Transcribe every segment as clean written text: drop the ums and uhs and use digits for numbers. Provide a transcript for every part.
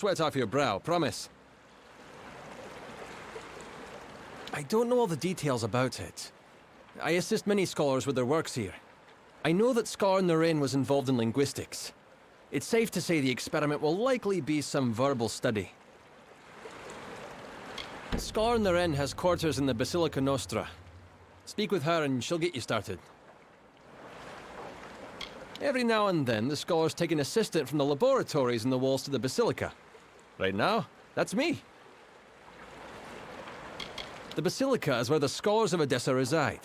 Sweat off your brow, promise. I don't know all the details about it. I assist many scholars with their works here. I know that Scar Naren was involved in linguistics. It's safe to say the experiment will likely be some verbal study. Scar Naren has quarters in the Basilica Nostra. Speak with her and she'll get you started. Every now and then, the scholars take an assistant from the laboratories in the walls to the Basilica. Right now, that's me. The Basilica is where the scholars of Edessa reside.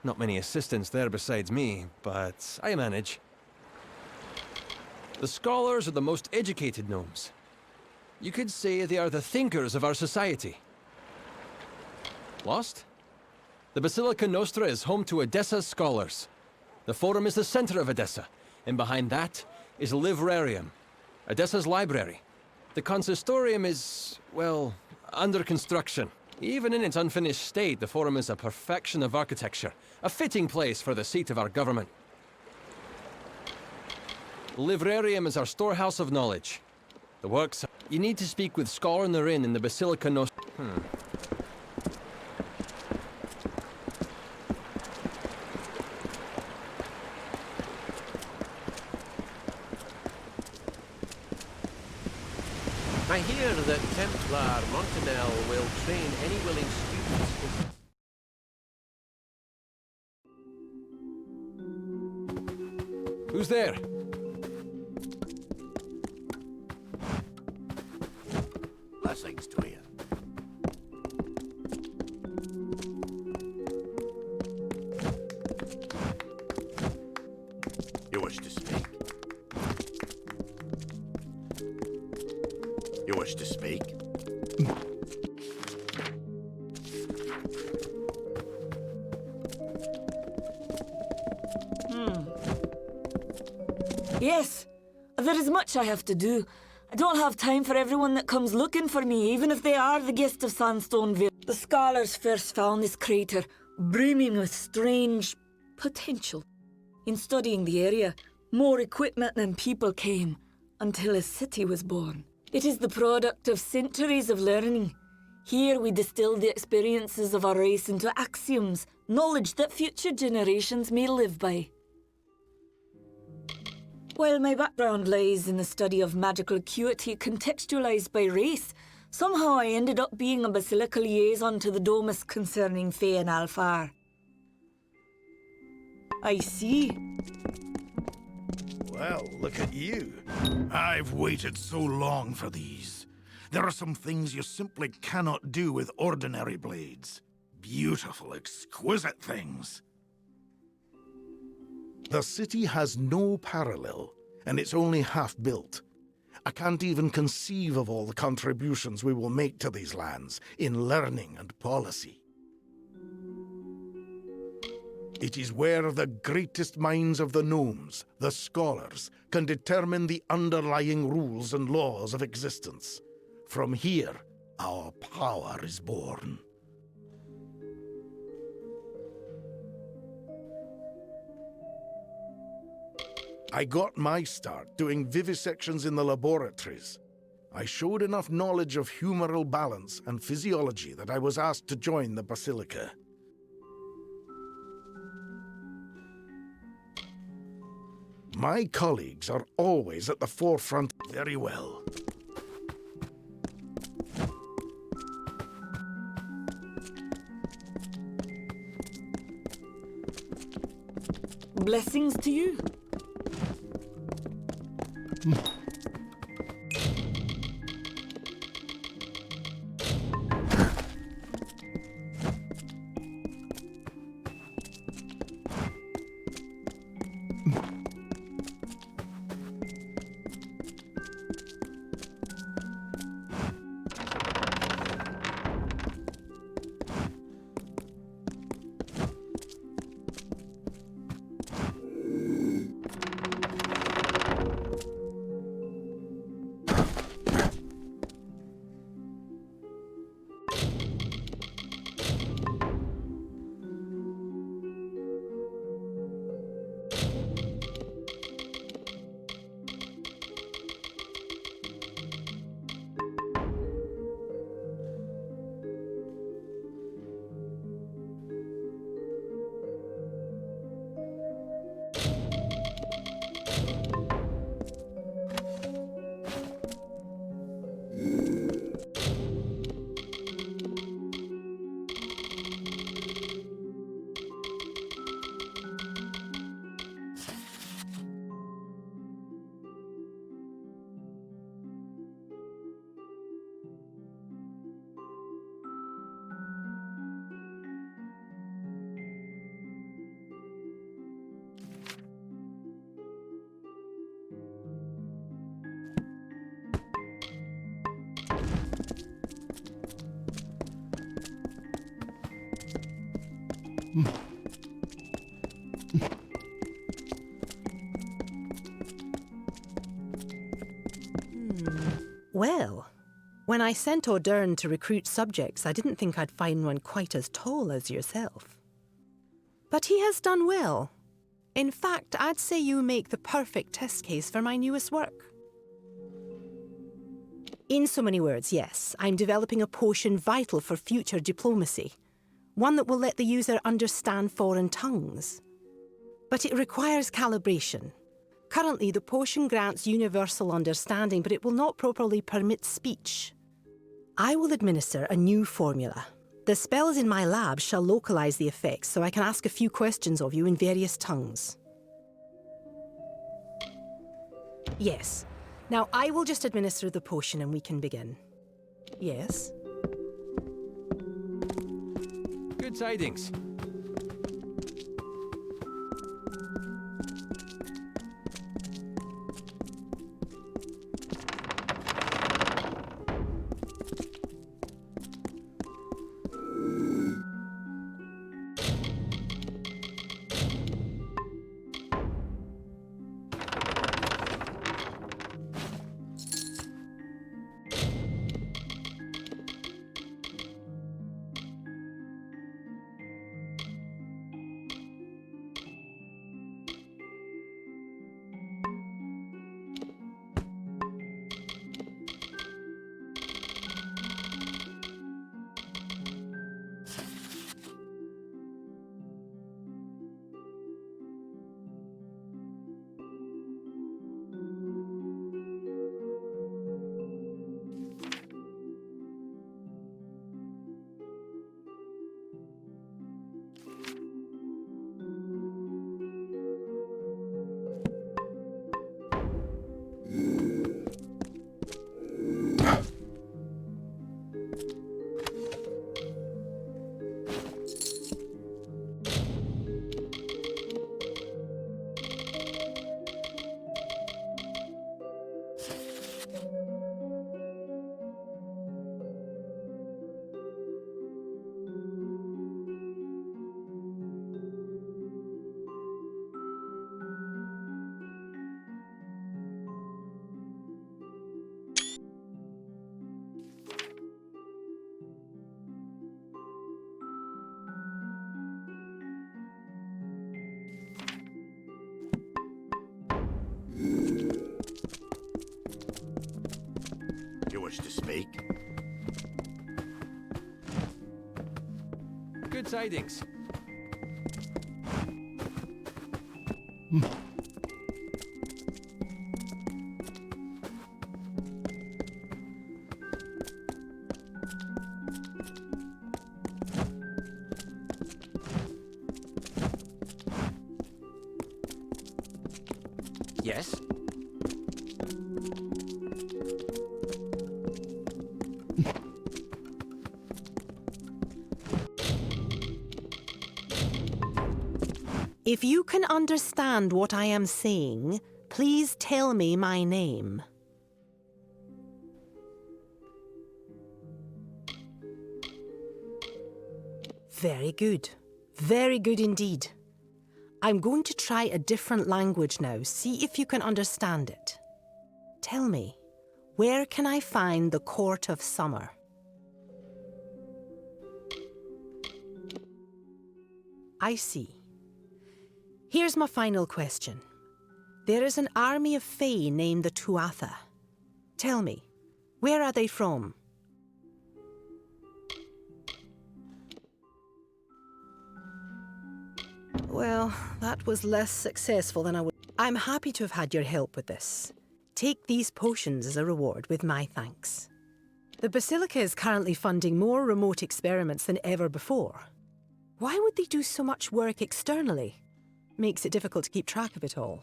Not many assistants there besides me, but I manage. The scholars are the most educated gnomes. You could say they are the thinkers of our society. Lost? The Basilica Nostra is home to Edessa's scholars. The Forum is the center of Edessa, and behind that is Livrarium, Edessa's library. The Consistorium is, well, under construction. Even in its unfinished state, the Forum is a perfection of architecture, a fitting place for the seat of our government. The Livrarium is our storehouse of knowledge. The works... You need to speak with Scar Naren in the Basilica Nostra. I hear that Templar Montanel will train any willing students. Who's there? Blessings to you. You wish to speak? You wish to speak? Yes, there is much I have to do. I don't have time for everyone that comes looking for me, even if they are the guest of Sandstoneville. The scholars first found this crater, brimming with strange potential. In studying the area, more equipment than people came, until a city was born. It is the product of centuries of learning. Here we distill the experiences of our race into axioms, knowledge that future generations may live by. While my background lies in the study of magical acuity contextualized by race, somehow I ended up being a Basilica liaison to the Domus concerning Fae and Alfar. I see. Well, look at you. I've waited so long for these. There are some things you simply cannot do with ordinary blades. Beautiful, exquisite things. The city has no parallel, and it's only half built. I can't even conceive of all the contributions we will make to these lands in learning and policy. It is where the greatest minds of the gnomes, the scholars, can determine the underlying rules and laws of existence. From here, our power is born. I got my start doing vivisections in the laboratories. I showed enough knowledge of humoral balance and physiology that I was asked to join the Basilica. My colleagues are always at the forefront. Very well. Blessings to you. Well, when I sent O'Dern to recruit subjects, I didn't think I'd find one quite as tall as yourself. But he has done well. In fact, I'd say you make the perfect test case for my newest work. In so many words, yes, I'm developing a potion vital for future diplomacy. One that will let the user understand foreign tongues. But it requires calibration. Currently, the potion grants universal understanding, but it will not properly permit speech. I will administer a new formula. The spells in my lab shall localize the effects, so I can ask a few questions of you in various tongues. Yes. Now, I will just administer the potion and we can begin. Yes? Good tidings. You wish to speak? Good tidings. Yes? If you can understand what I am saying, please tell me my name. Very good. Very good indeed. I'm going to try a different language now. See if you can understand it. Tell me, where can I find the Court of Summer? I see. Here's my final question. There is an army of Fae named the Tuatha. Tell me, where are they from? Well, that was less successful than I would. I'm happy to have had your help with this. Take these potions as a reward with my thanks. The Basilica is currently funding more remote experiments than ever before. Why would they do so much work externally? Makes it difficult to keep track of it all.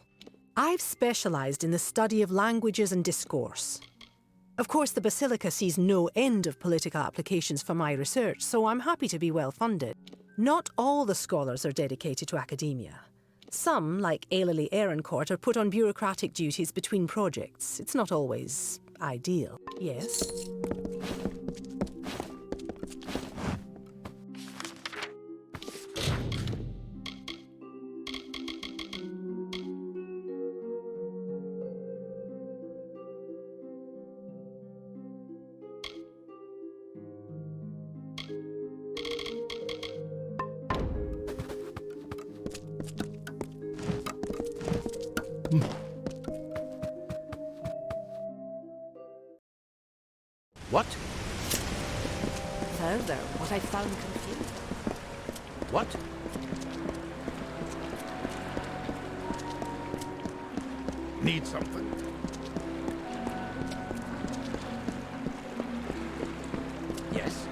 I've specialised in the study of languages and discourse. Of course, the Basilica sees no end of political applications for my research, so I'm happy to be well funded. Not all the scholars are dedicated to academia. Some, like Ailey Ehrencourt, are put on bureaucratic duties between projects. It's not always ideal. Yes? What? Further, what I found confusing. What? Need something. Yes.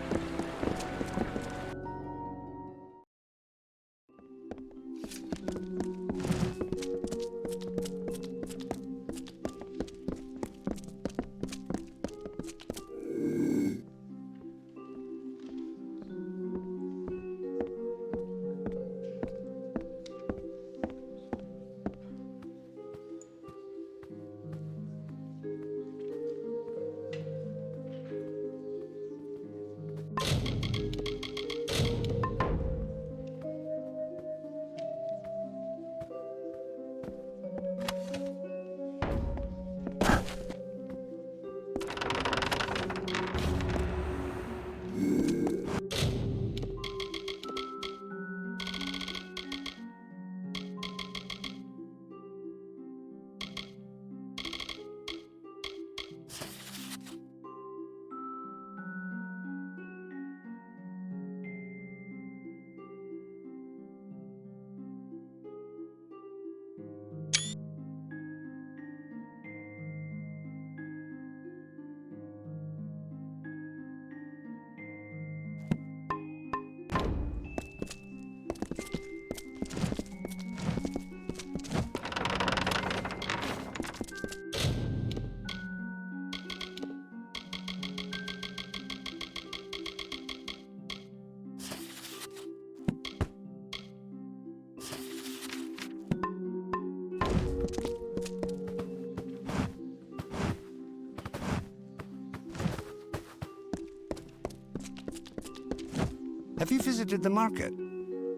Have you visited the market?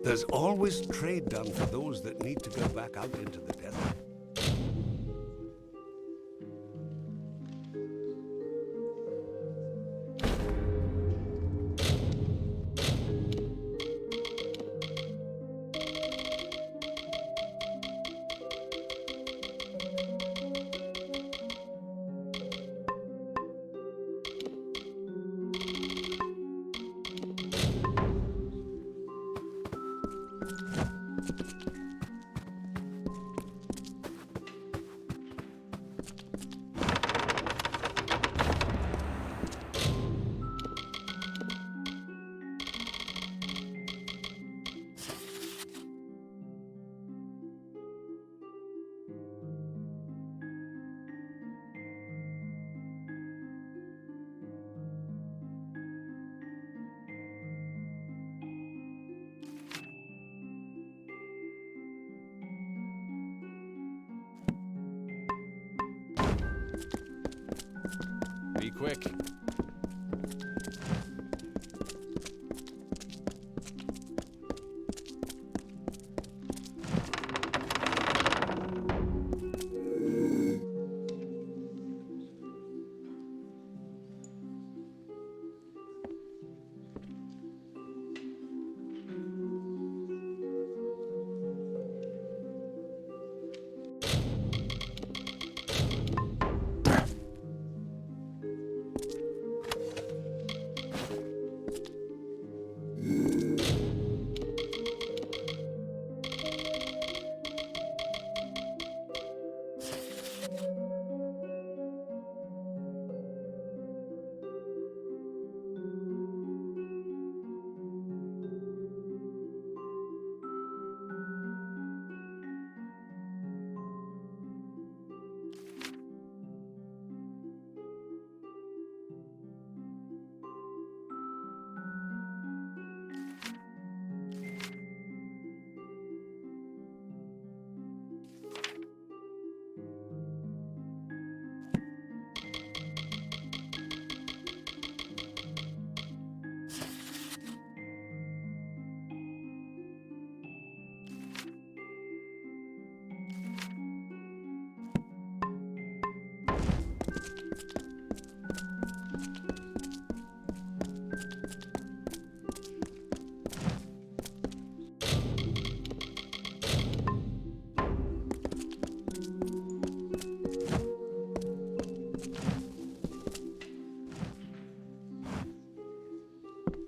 There's always trade done for those that need to go back out into the desert. Be quick.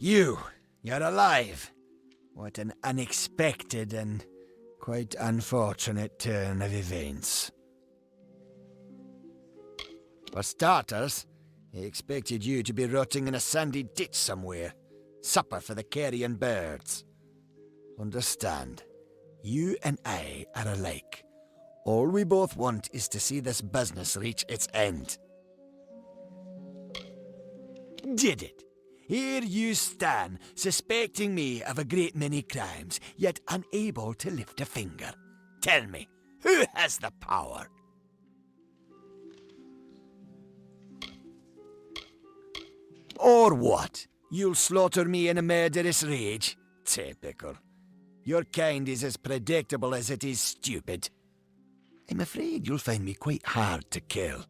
You're alive. What an unexpected and quite unfortunate turn of events. For starters, I expected you to be rotting in a sandy ditch somewhere. Supper for the carrion birds. Understand, you and I are alike. All we both want is to see this business reach its end. Did it? Here you stand, suspecting me of a great many crimes, yet unable to lift a finger. Tell me, who has the power? Or what? You'll slaughter me in a murderous rage? Typical. Your kind is as predictable as it is stupid. I'm afraid you'll find me quite hard to kill.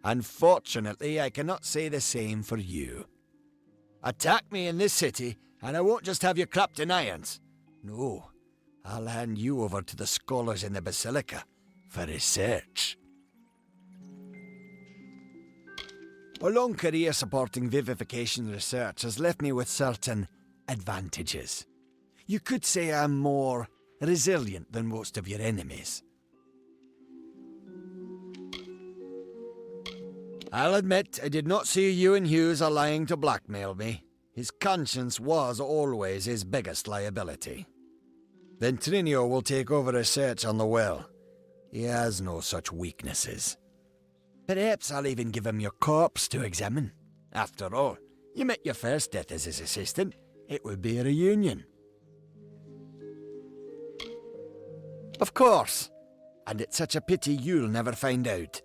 Unfortunately, I cannot say the same for you. Attack me in this city, and I won't just have you clapped in irons. No, I'll hand you over to the scholars in the Basilica for research. A long career supporting vivification research has left me with certain advantages. You could say I'm more resilient than most of your enemies. I'll admit I did not see you and Hughes lying to blackmail me. His conscience was always his biggest liability. Ventrinio will take over research on the well. He has no such weaknesses. Perhaps I'll even give him your corpse to examine. After all, you met your first death as his assistant. It would be a reunion. Of course. And it's such a pity you'll never find out.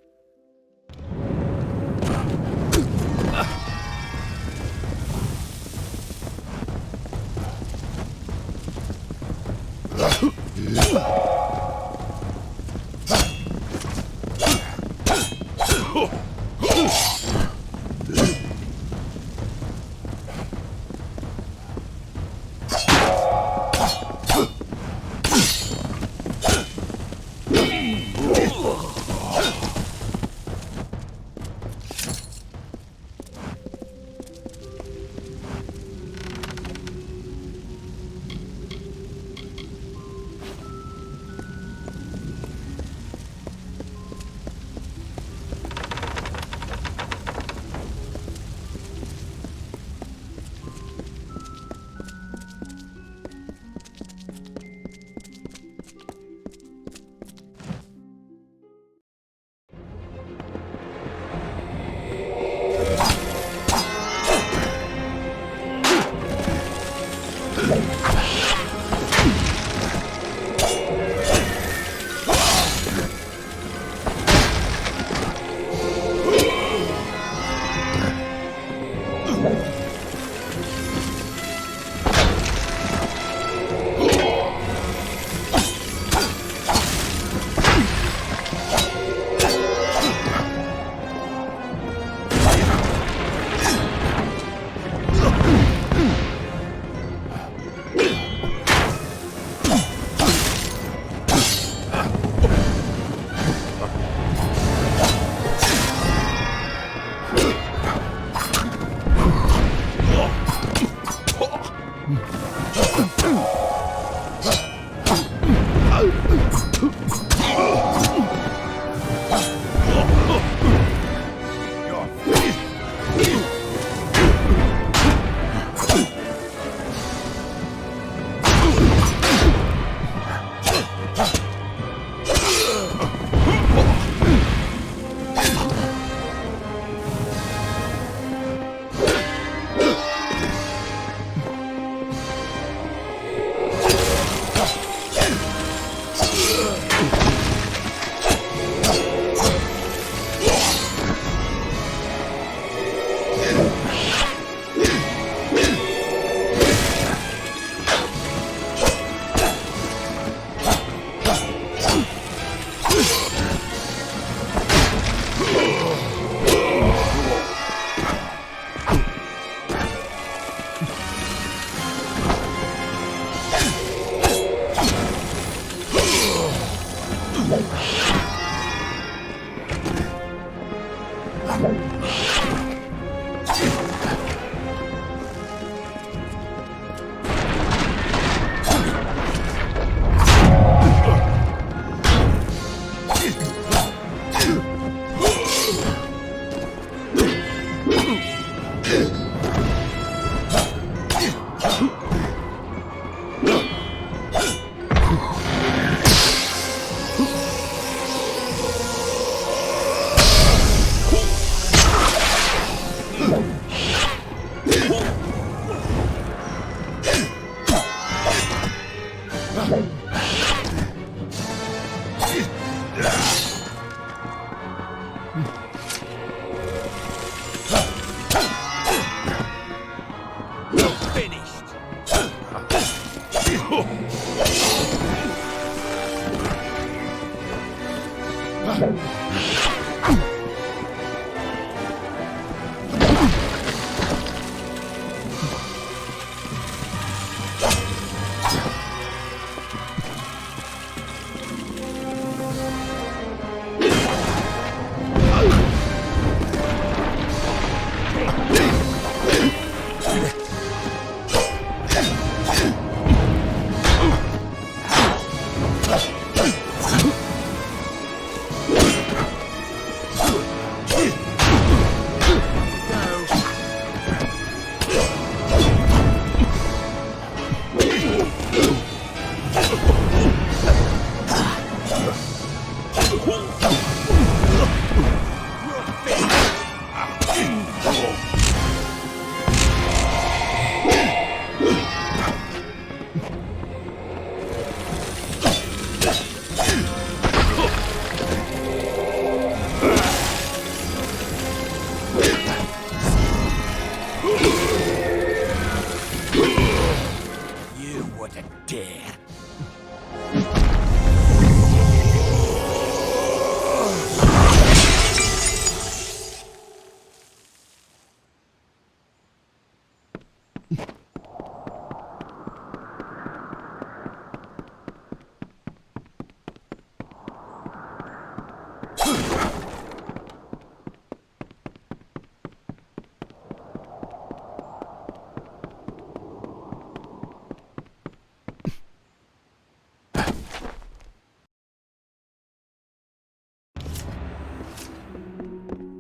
dare.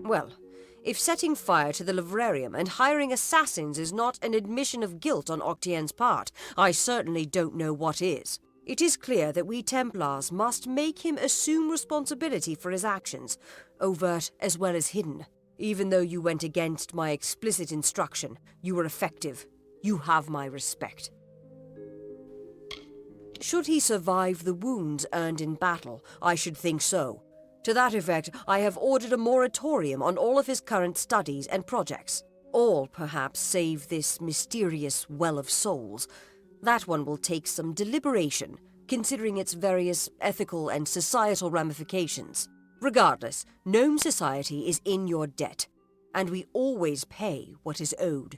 Well, if setting fire to the livrarium and hiring assassins is not an admission of guilt on Octien's part, I certainly don't know what is. It is clear that we Templars must make him assume responsibility for his actions, overt as well as hidden. Even though you went against my explicit instruction, you were effective. You have my respect. Should he survive the wounds earned in battle, I should think so. To that effect, I have ordered a moratorium on all of his current studies and projects. All, perhaps, save this mysterious Well of Souls. That one will take some deliberation, considering its various ethical and societal ramifications. Regardless, gnome society is in your debt, and we always pay what is owed.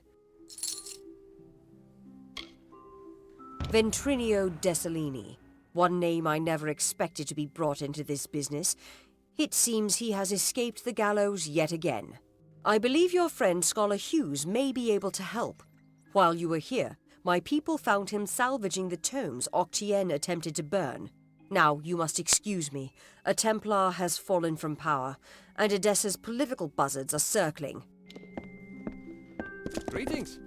Ventrinio Desalini, one name I never expected to be brought into this business. It seems he has escaped the gallows yet again. I believe your friend Scholar Hughes may be able to help. While you were here, my people found him salvaging the tomes Octien attempted to burn. Now, you must excuse me. A Templar has fallen from power, and Edessa's political buzzards are circling. Greetings.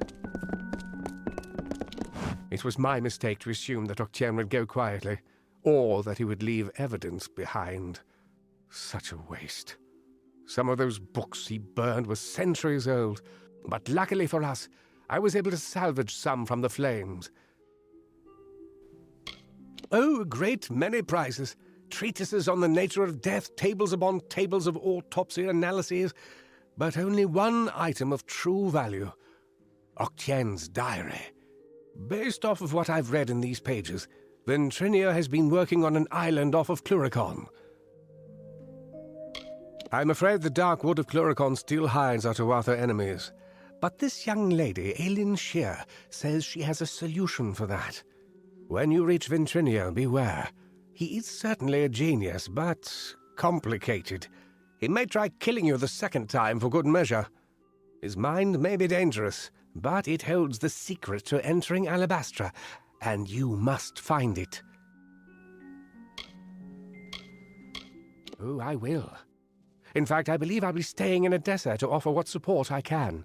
It was my mistake to assume that Octien would go quietly, or that he would leave evidence behind. Such a waste. Some of those books he burned were centuries old, but luckily for us, I was able to salvage some from the flames. Oh, a great many prizes. Treatises on the nature of death, tables upon tables of autopsy analyses, but only one item of true value. Octien's diary. Based off of what I've read in these pages, Ventrinio has been working on an island off of Cluricon. I'm afraid the dark wood of Cluricon still hides our Tuatha enemies. But this young lady, Aileen Shear, says she has a solution for that. When you reach Ventrinio, beware. He is certainly a genius, but complicated. He may try killing you the second time for good measure. His mind may be dangerous, but it holds the secret to entering Alabastra, and you must find it. Oh, I will. In fact, I believe I'll be staying in Edessa to offer what support I can.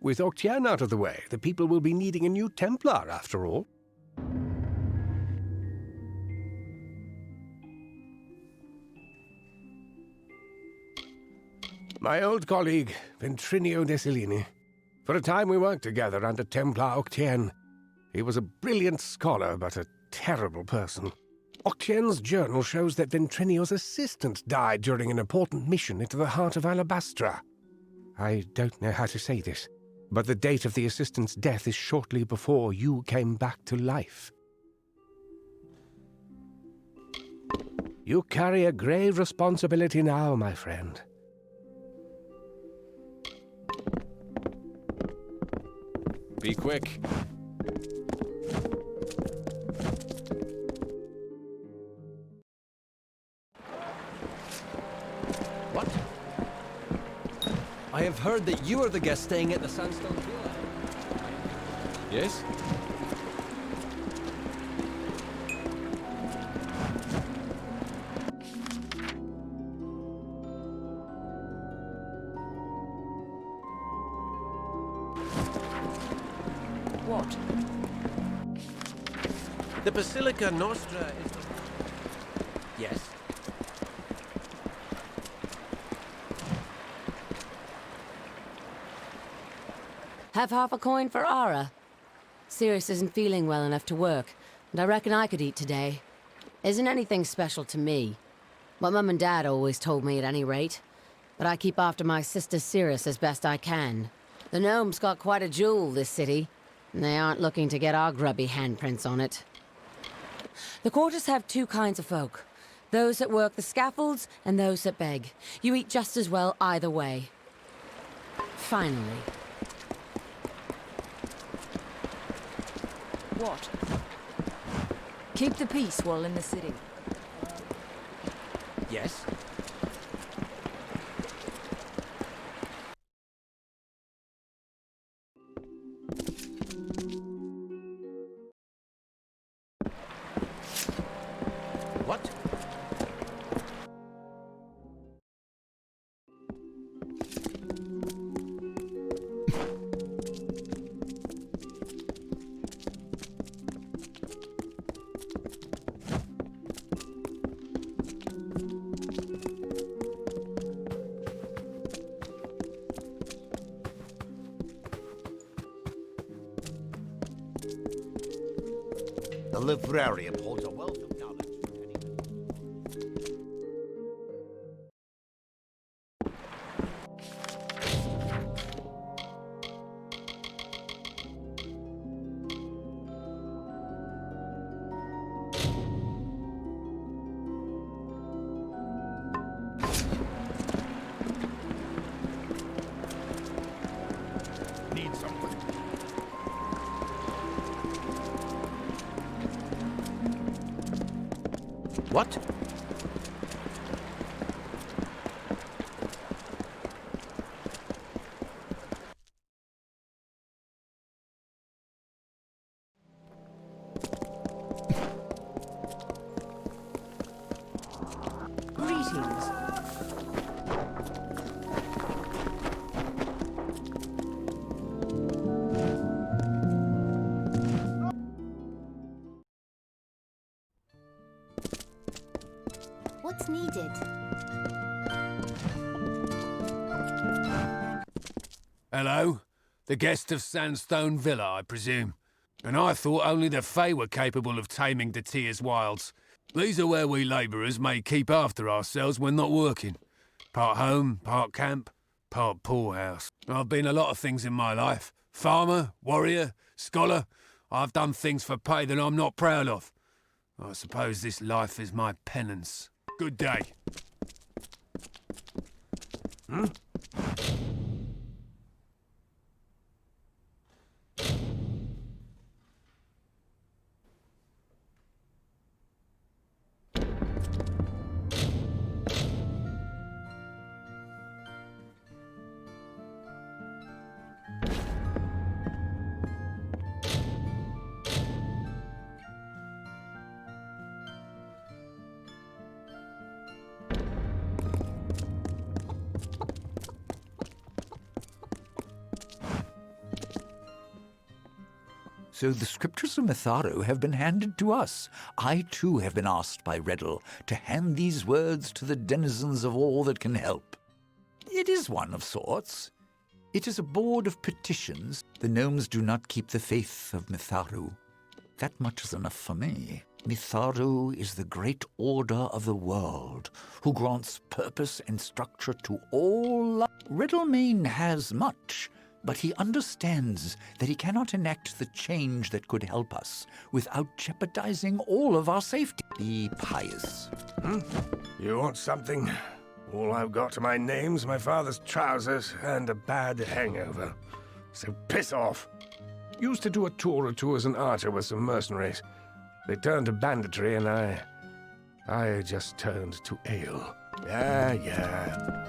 With Octien out of the way, the people will be needing a new Templar, after all. My old colleague, Ventrinio Desalini. For a time we worked together under Templar Octien. He was a brilliant scholar, but a terrible person. Octien's journal shows that Ventrinio's assistant died during an important mission into the heart of Alabastra. I don't know how to say this, but the date of the assistant's death is shortly before you came back to life. You carry a grave responsibility now, my friend. Be quick. What? I have heard that you are the guest staying at the Sandstone Villa. Yes? What? The Basilica Nostra is... Yes? Have half a coin for Ara. Sirius isn't feeling well enough to work, and I reckon I could eat today. Isn't anything special to me. What Mum and Dad always told me at any rate. But I keep after my sister Sirius as best I can. The gnomes got quite a jewel, this city, and they aren't looking to get our grubby handprints on it. The quarters have two kinds of folk. Those that work the scaffolds and those that beg. You eat just as well either way. Finally. What? Keep the peace while in the city. Yes? What? The librarian holds a wealth of knowledge for anyone. Need something. What? Greetings. What's needed? Hello? The guest of Sandstone Villa, I presume. And I thought only the Fae were capable of taming Datia's wilds. These are where we labourers may keep after ourselves when not working. Part home, part camp, part poorhouse. I've been a lot of things in my life. Farmer, warrior, scholar. I've done things for pay that I'm not proud of. I suppose this life is my penance. Good day. So the scriptures of Mitharu have been handed to us. I too have been asked by Riddle to hand these words to the denizens of all that can help. It is one of sorts. It is a board of petitions. The gnomes do not keep the faith of Mitharu. That much is enough for me. Mitharu is the great order of the world, who grants purpose and structure to all. Riddlemane has much, but he understands that he cannot enact the change that could help us without jeopardizing all of our safety. Be pious. You want something? All I've got to my name's my father's trousers and a bad hangover. So piss off. Used to do a tour or two as an archer with some mercenaries. They turned to banditry and I just turned to ale. Yeah.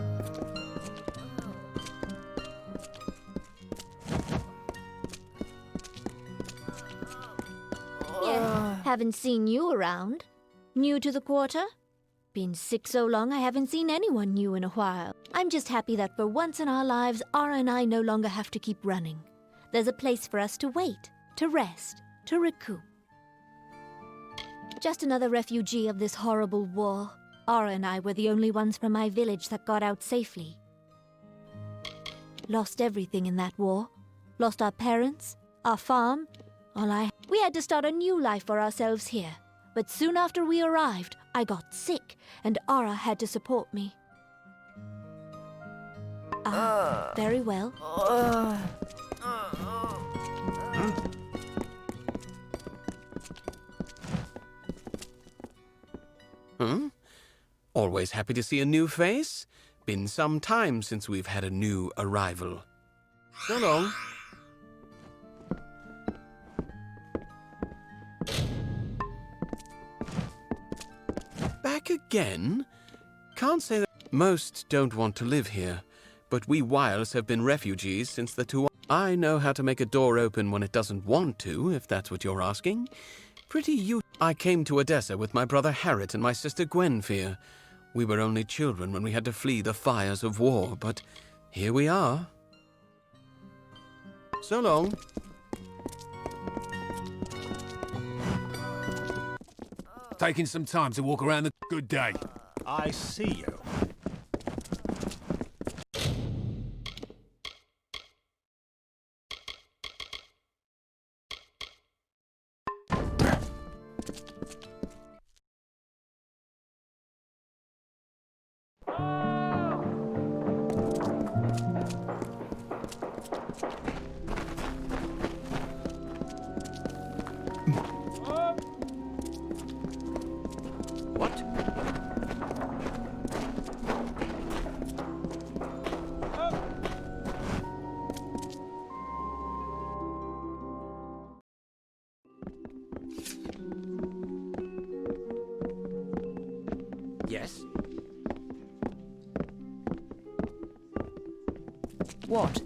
Haven't seen you around. New to the quarter? Been sick so long I haven't seen anyone new in a while. I'm just happy that for once in our lives, Ara and I no longer have to keep running. There's a place for us to wait, to rest, to recoup. Just another refugee of this horrible war. Ara and I were the only ones from my village that got out safely. Lost everything in that war. Lost our parents, our farm, We had to start a new life for ourselves here. But soon after we arrived, I got sick, and Ara had to support me. Very well. Always happy to see a new face. Been some time since we've had a new arrival. So long. Back again? Can't say that most don't want to live here, but we wields have been refugees since the two. I know how to make a door open when it doesn't want to, if that's what you're asking. I came to Edessa with my brother Harrit and my sister Gwenfir. We were only children when we had to flee the fires of war, but here we are. So long. Taking some time to walk around the good day. I see you. What? Yes? What?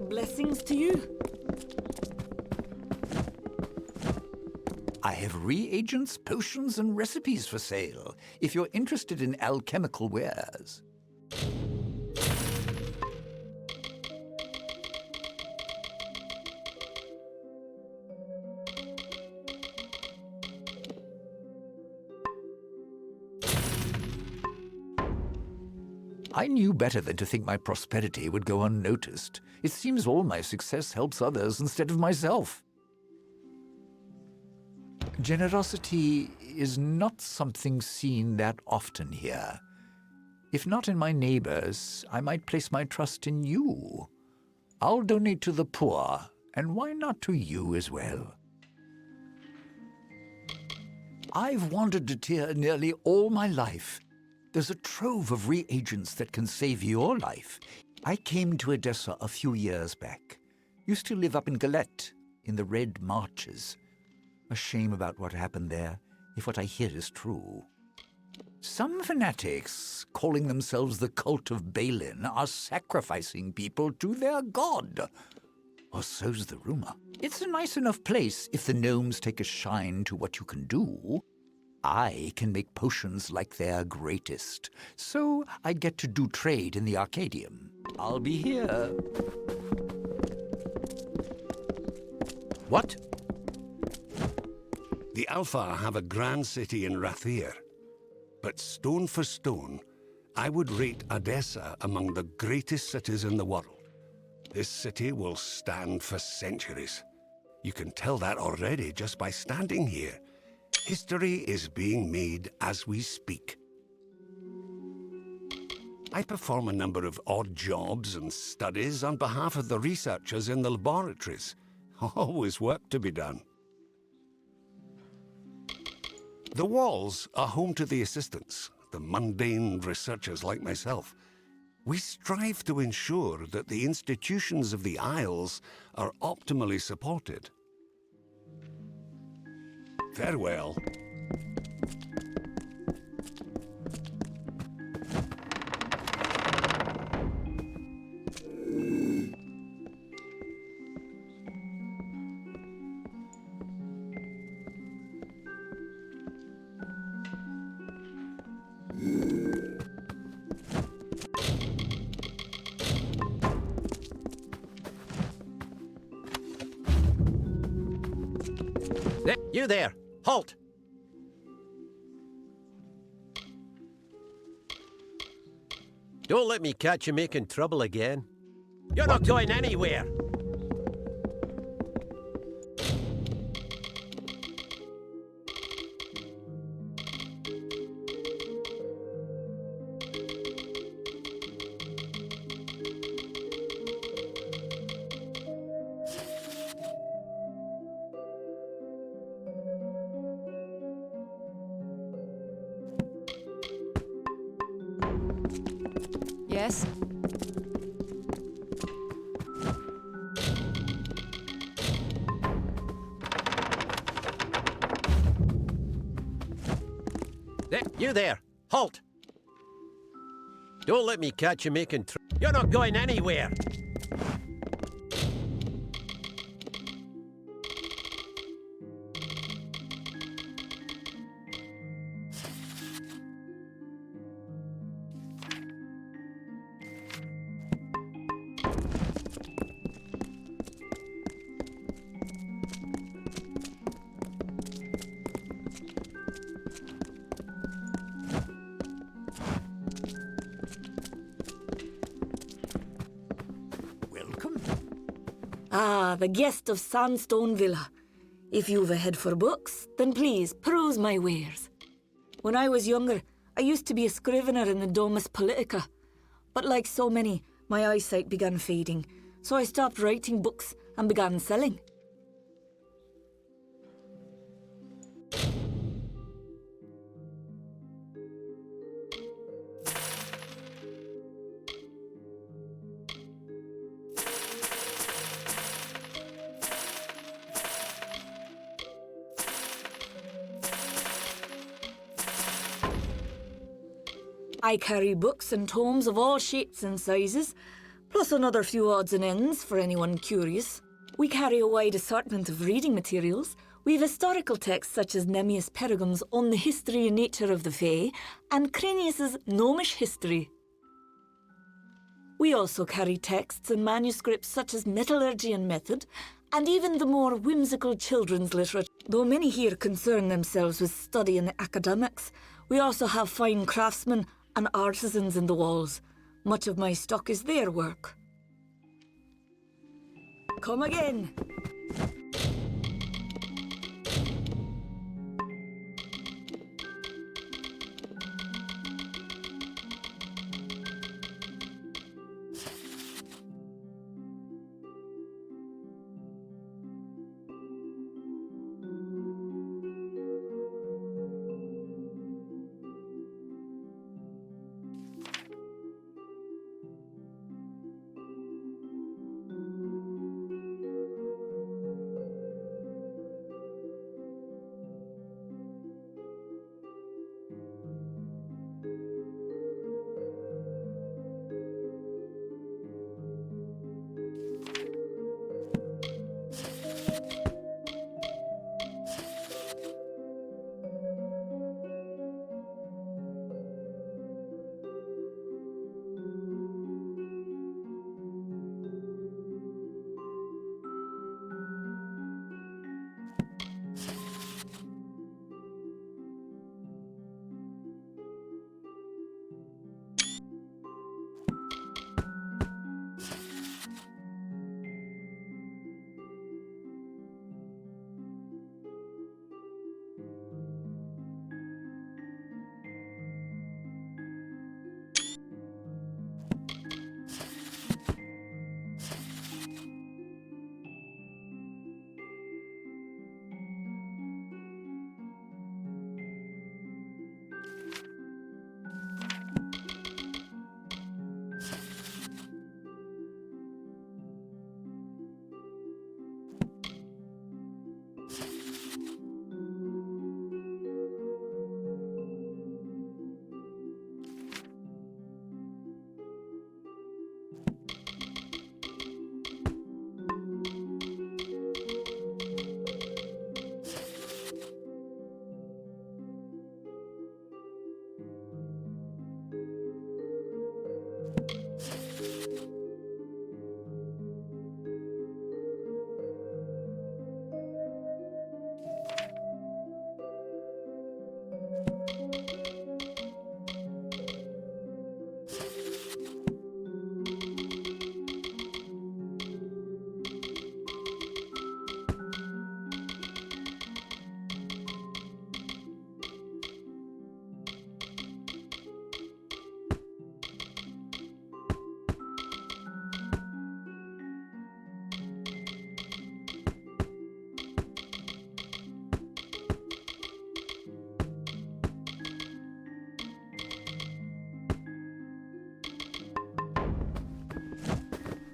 Blessings to you. I have reagents, potions, and recipes for sale, if you're interested in alchemical wares. I knew better than to think my prosperity would go unnoticed. It seems all my success helps others instead of myself. Generosity is not something seen that often here. If not in my neighbors, I might place my trust in you. I'll donate to the poor, and why not to you as well? I've wandered to Tyr nearly all my life. There's a trove of reagents that can save your life. I came to Edessa a few years back. Used to live up in Galette, in the Red Marches. A shame about what happened there, if what I hear is true. Some fanatics, calling themselves the cult of Balin, are sacrificing people to their god. Or so's the rumor. It's a nice enough place if the gnomes take a shine to what you can do. I can make potions like their greatest, so I get to do trade in the Arcadium. I'll be here. What? The Alpha have a grand city in Rathir. But stone for stone, I would rate Edessa among the greatest cities in the world. This city will stand for centuries. You can tell that already just by standing here. History is being made as we speak. I perform a number of odd jobs and studies on behalf of the researchers in the laboratories. Always work to be done. The walls are home to the assistants, the mundane researchers like myself. We strive to ensure that the institutions of the Isles are optimally supported. Farewell. You there! Halt! Don't let me catch you making trouble again. You're not going anywhere! Yes? You there! Halt! Don't let me catch you making You're not going anywhere! Ah, the guest of Sandstone Villa. If you've a head for books, then please peruse my wares. When I was younger, I used to be a scrivener in the Domus Politica. But like so many, my eyesight began fading, so I stopped writing books and began selling. I carry books and tomes of all shapes and sizes, plus another few odds and ends for anyone curious. We carry a wide assortment of reading materials. We've historical texts such as Nemmius Pergam's On the History and Nature of the Fae, and Cranius's Gnomish History. We also carry texts and manuscripts such as Metallurgy and Method, and even the more whimsical children's literature. Though many here concern themselves with study and academics, we also have fine craftsmen and artisans in the walls. Much of my stock is their work. Come again.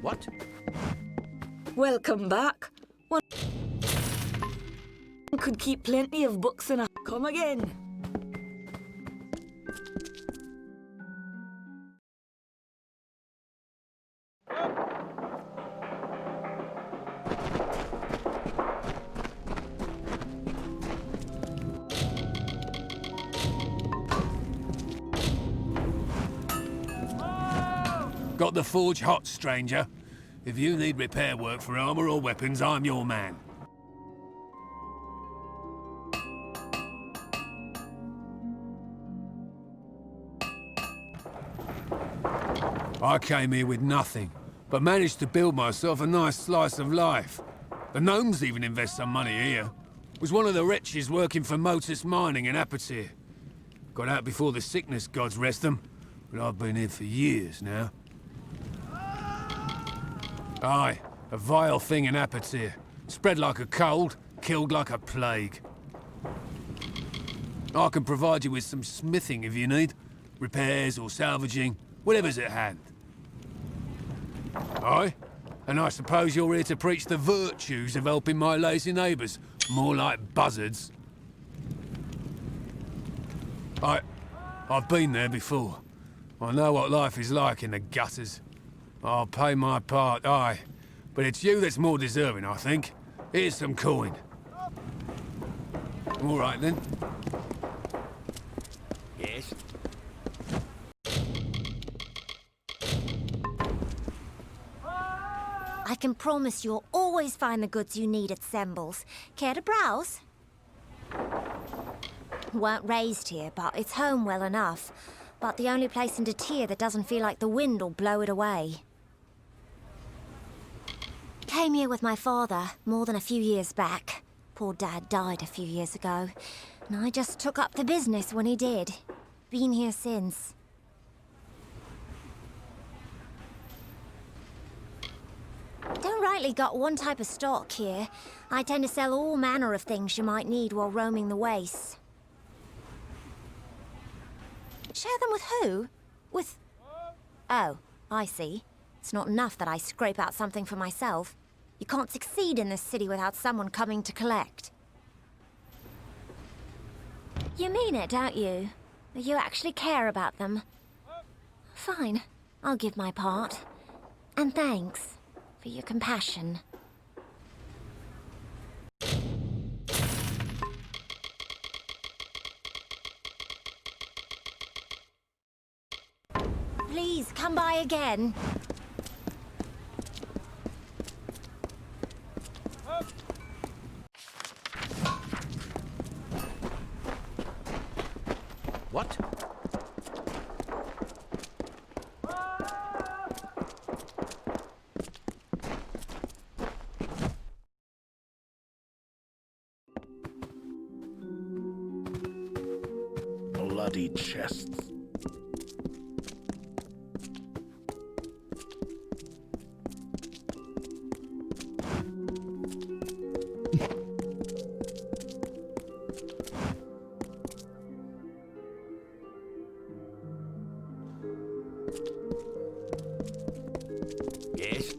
What? Welcome back. One could keep plenty of books in a... Come again. Got the forge hot, stranger. If you need repair work for armor or weapons, I'm your man. I came here with nothing, but managed to build myself a nice slice of life. The gnomes even invest some money here. Was one of the wretches working for Motus Mining in Apatir. Got out before the sickness gods rest them, but I've been here for years now. Aye, a vile thing in Apatir. Spread like a cold, killed like a plague. I can provide you with some smithing if you need. Repairs or salvaging, whatever's at hand. Aye, and I suppose you're here to preach the virtues of helping my lazy neighbours, more like buzzards. I've been there before. I know what life is like in the gutters. I'll pay my part, aye. But it's you that's more deserving, I think. Here's some coin. All right, then. Yes? I can promise you'll always find the goods you need at Sembles. Care to browse? Weren't raised here, but it's home well enough. But the only place in Detir that doesn't feel like the wind will blow it away. Came here with my father more than a few years back. Poor Dad died a few years ago, and I just took up the business when he did. Been here since. Don't rightly got one type of stock here. I tend to sell all manner of things you might need while roaming the wastes. Share them with who? With... Oh, I see. It's not enough that I scrape out something for myself. You can't succeed in this city without someone coming to collect. You mean it, don't you? You actually care about them. Fine, I'll give my part. And thanks for your compassion. Please, come by again. What? Bloody chests. Yes?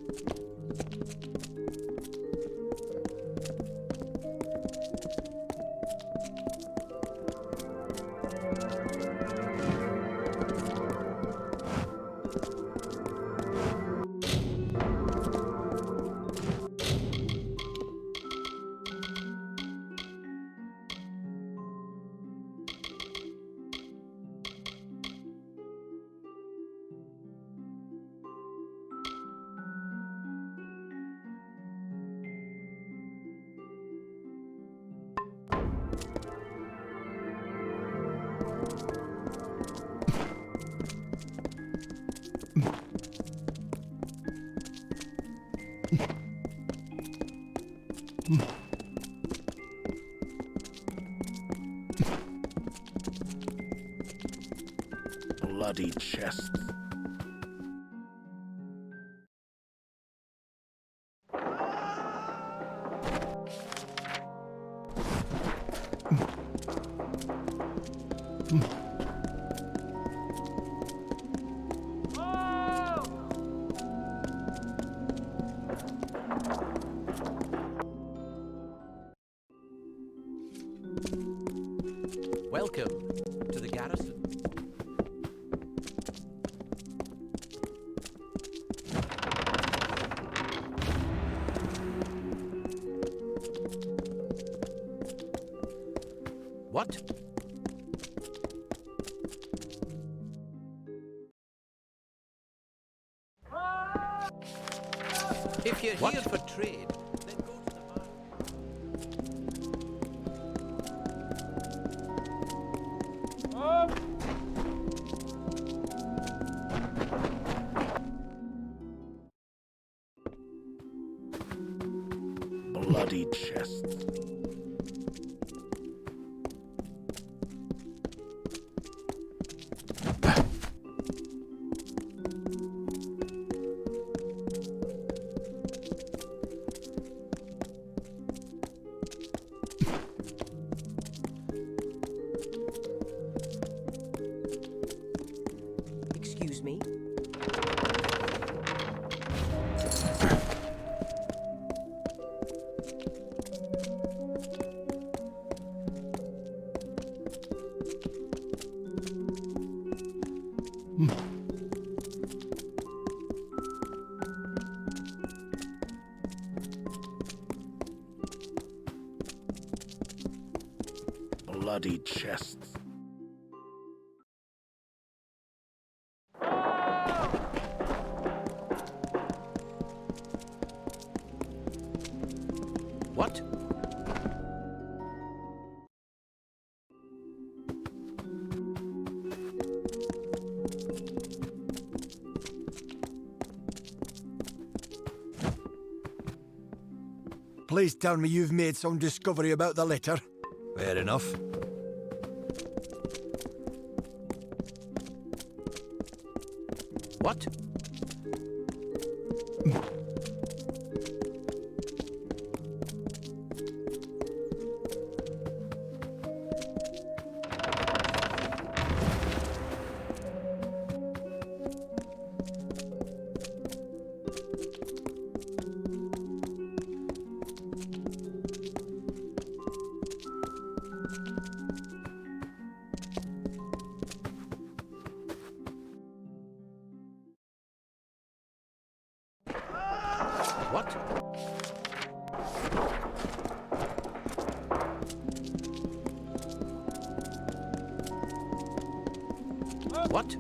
Bloody chests. Welcome to the garrison. What? If you're here for trade, then go to the market. Bloody chests. Excuse me. Bloody chests. What? Please tell me you've made some discovery about the letter. Fair enough. What? What? What?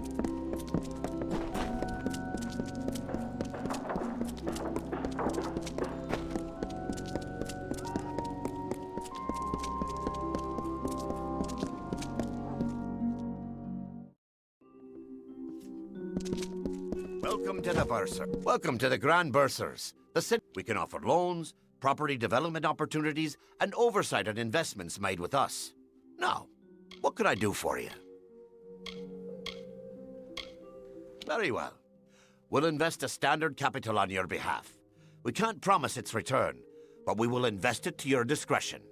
Welcome to the Bursar. Welcome to the Grand Bursars. The city. We can offer loans, property development opportunities, and oversight on investments made with us. Now, what could I do for you? Very well. We'll invest a standard capital on your behalf. We can't promise its return, but we will invest it to your discretion.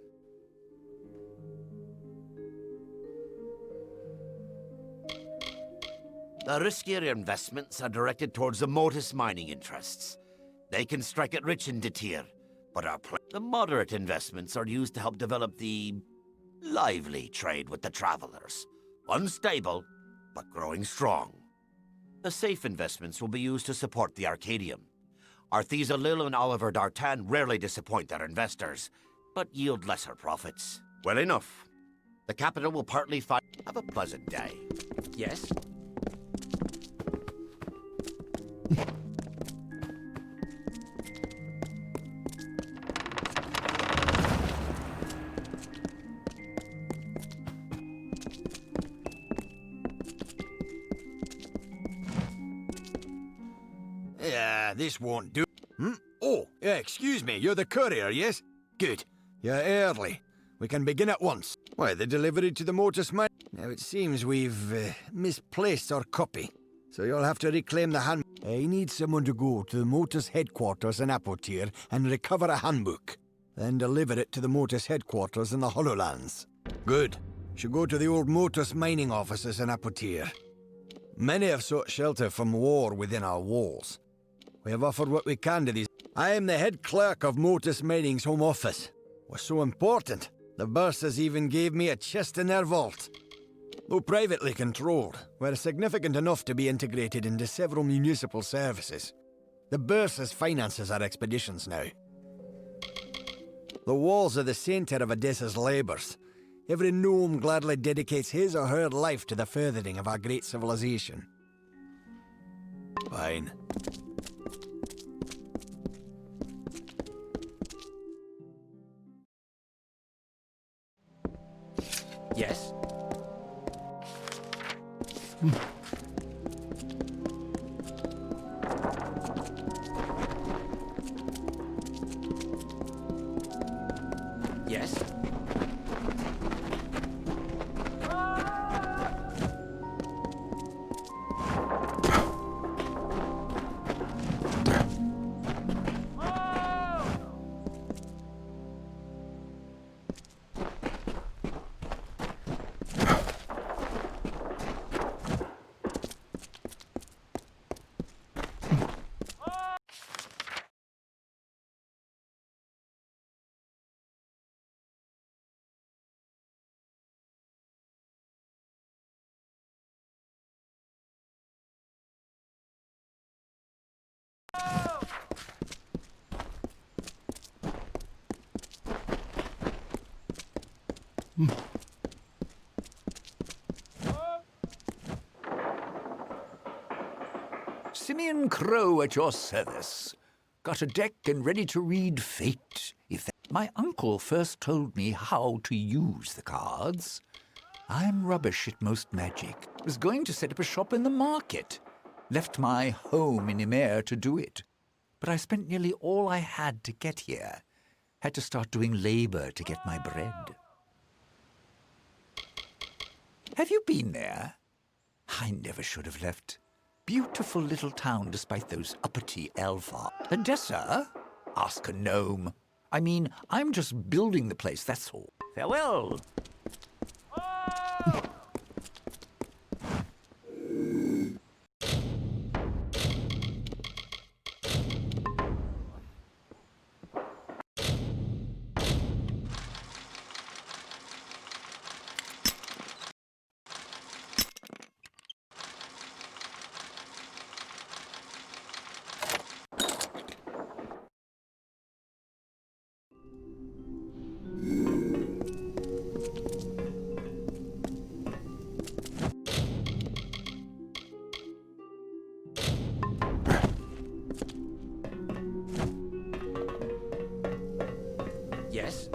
The riskier investments are directed towards the Motus mining interests. They can strike it rich in Detir, but the moderate investments are used to help develop the lively trade with the travelers. Unstable, but growing strong. The safe investments will be used to support the Arcadium. Arthesa Lil and Oliver D'Artan rarely disappoint their investors, but yield lesser profits. Well enough. The capital will partly fund. Have a pleasant day. Yes? Yeah, this won't do. Oh, yeah, excuse me, you're the courier, yes? Good. You're early. We can begin at once. Why, the delivery to the Motus mine? Now, it seems we've misplaced our copy, so you'll have to reclaim the hand. I need someone to go to the Motus headquarters in Apotir and recover a handbook. Then deliver it to the Motus headquarters in the Hollowlands. Good. Should go to the old Motus mining offices in Apotir. Many have sought shelter from war within our walls. We have offered what we can to these. I am the head clerk of Motus Mining's home office. Was so important, the Bursars even gave me a chest in their vault. Though privately controlled, we're significant enough to be integrated into several municipal services. The Bursas finances our expeditions now. The walls are the centre of Odessa's labours. Every gnome gladly dedicates his or her life to the furthering of our great civilization. Fine. Yes? Yes? Simeon Crow at your service. Got a deck and ready to read fate. My uncle first told me how to use the cards. I'm rubbish at most magic. Was going to set up a shop in the market. Left my home in Emir to do it. But I spent nearly all I had to get here. Had to start doing labor to get my bread. Have you been there? I never should have left. Beautiful little town despite those uppity elf art. Odessa? Ask a gnome. I mean, I'm just building the place, that's all. Farewell. Yes?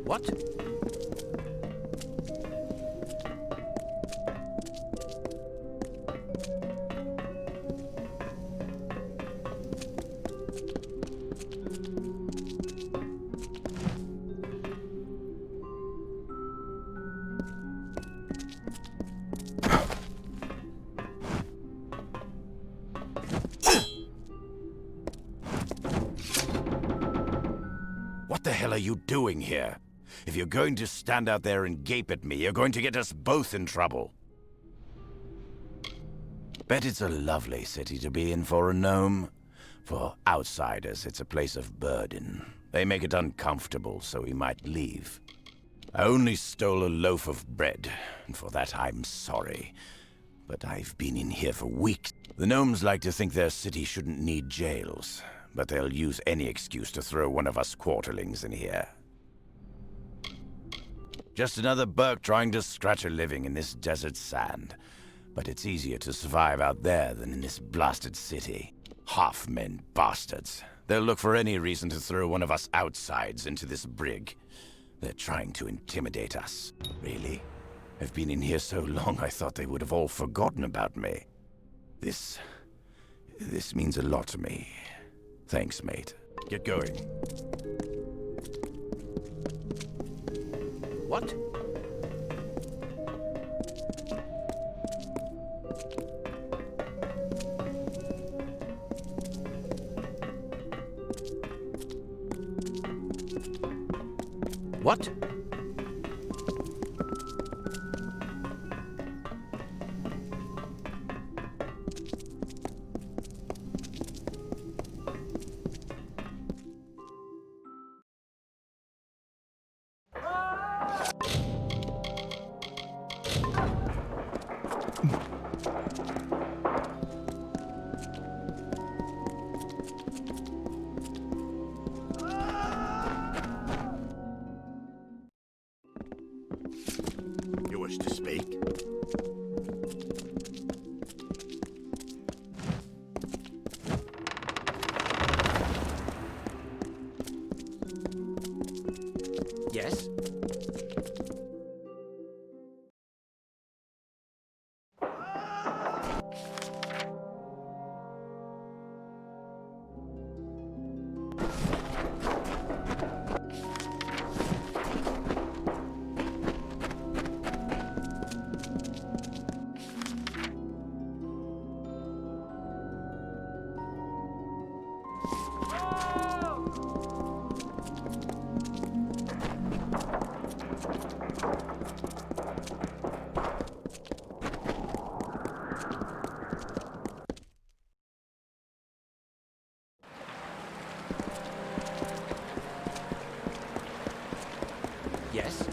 What? What the hell are you doing here? If you're going to stand out there and gape at me, you're going to get us both in trouble. Bet it's a lovely city to be in for a gnome. For outsiders, it's a place of burden. They make it uncomfortable, so we might leave. I only stole a loaf of bread, and for that I'm sorry. But I've been in here for weeks. The gnomes like to think their city shouldn't need jails, but they'll use any excuse to throw one of us quarterlings in here. Just another Burke trying to scratch a living in this desert sand. But it's easier to survive out there than in this blasted city. Half-men bastards. They'll look for any reason to throw one of us outsides into this brig. They're trying to intimidate us. Really? I've been in here so long I thought they would have all forgotten about me. This means a lot to me. Thanks, mate. Get going. What? What? much to speak. Yes? Yes?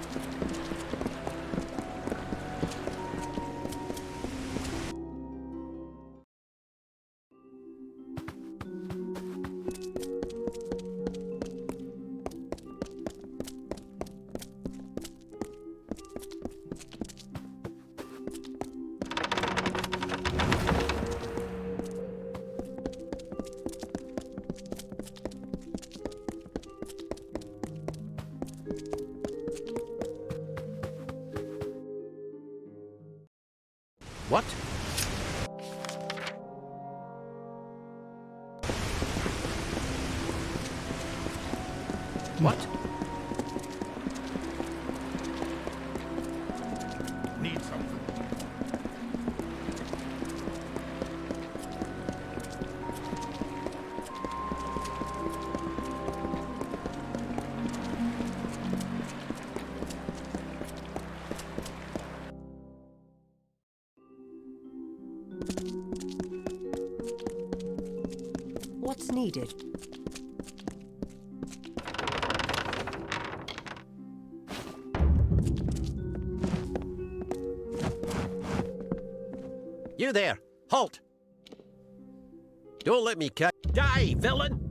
What? What? Need something. What's needed? You there! Halt! Don't let me catch. Die, villain!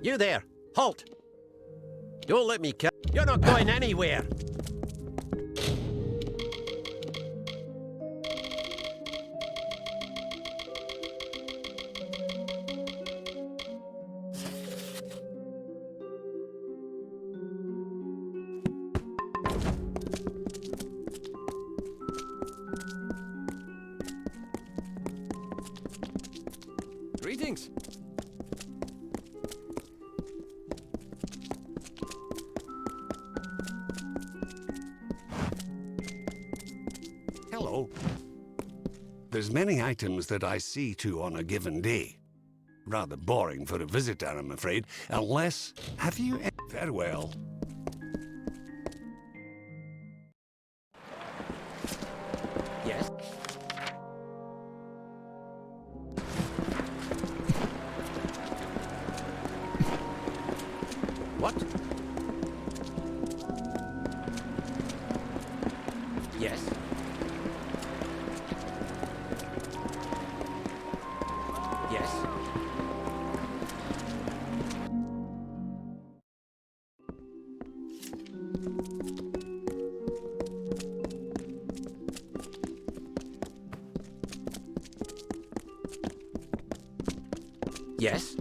You there! Halt! Don't let me catch. You're not going anywhere! Greetings. Hello. There's many items that I see to on a given day. Rather boring for a visitor, I'm afraid. Unless... Have you... Farewell. Yes? What? Yes? Yes? Yes?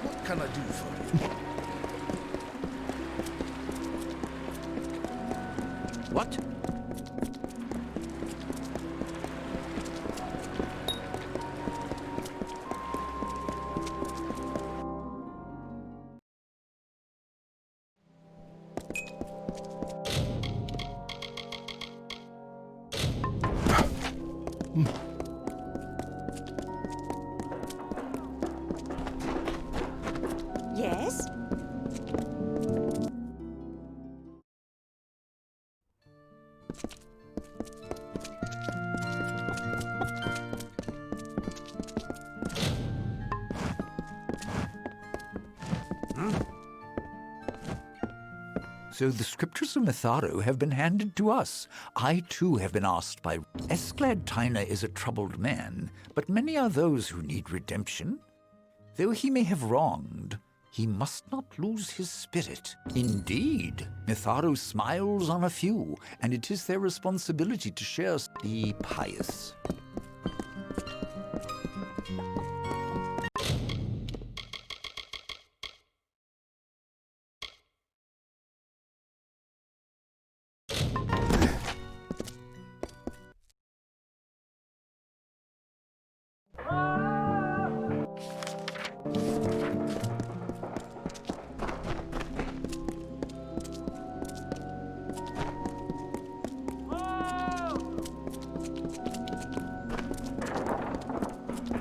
What can I do for you? What? Yes? So the scriptures of Mitharo have been handed to us. I too have been asked by... Esclad Tyna is a troubled man, but many are those who need redemption. Though he may have wronged, he must not lose his spirit. Indeed, Mitharo smiles on a few, and it is their responsibility to share the pious.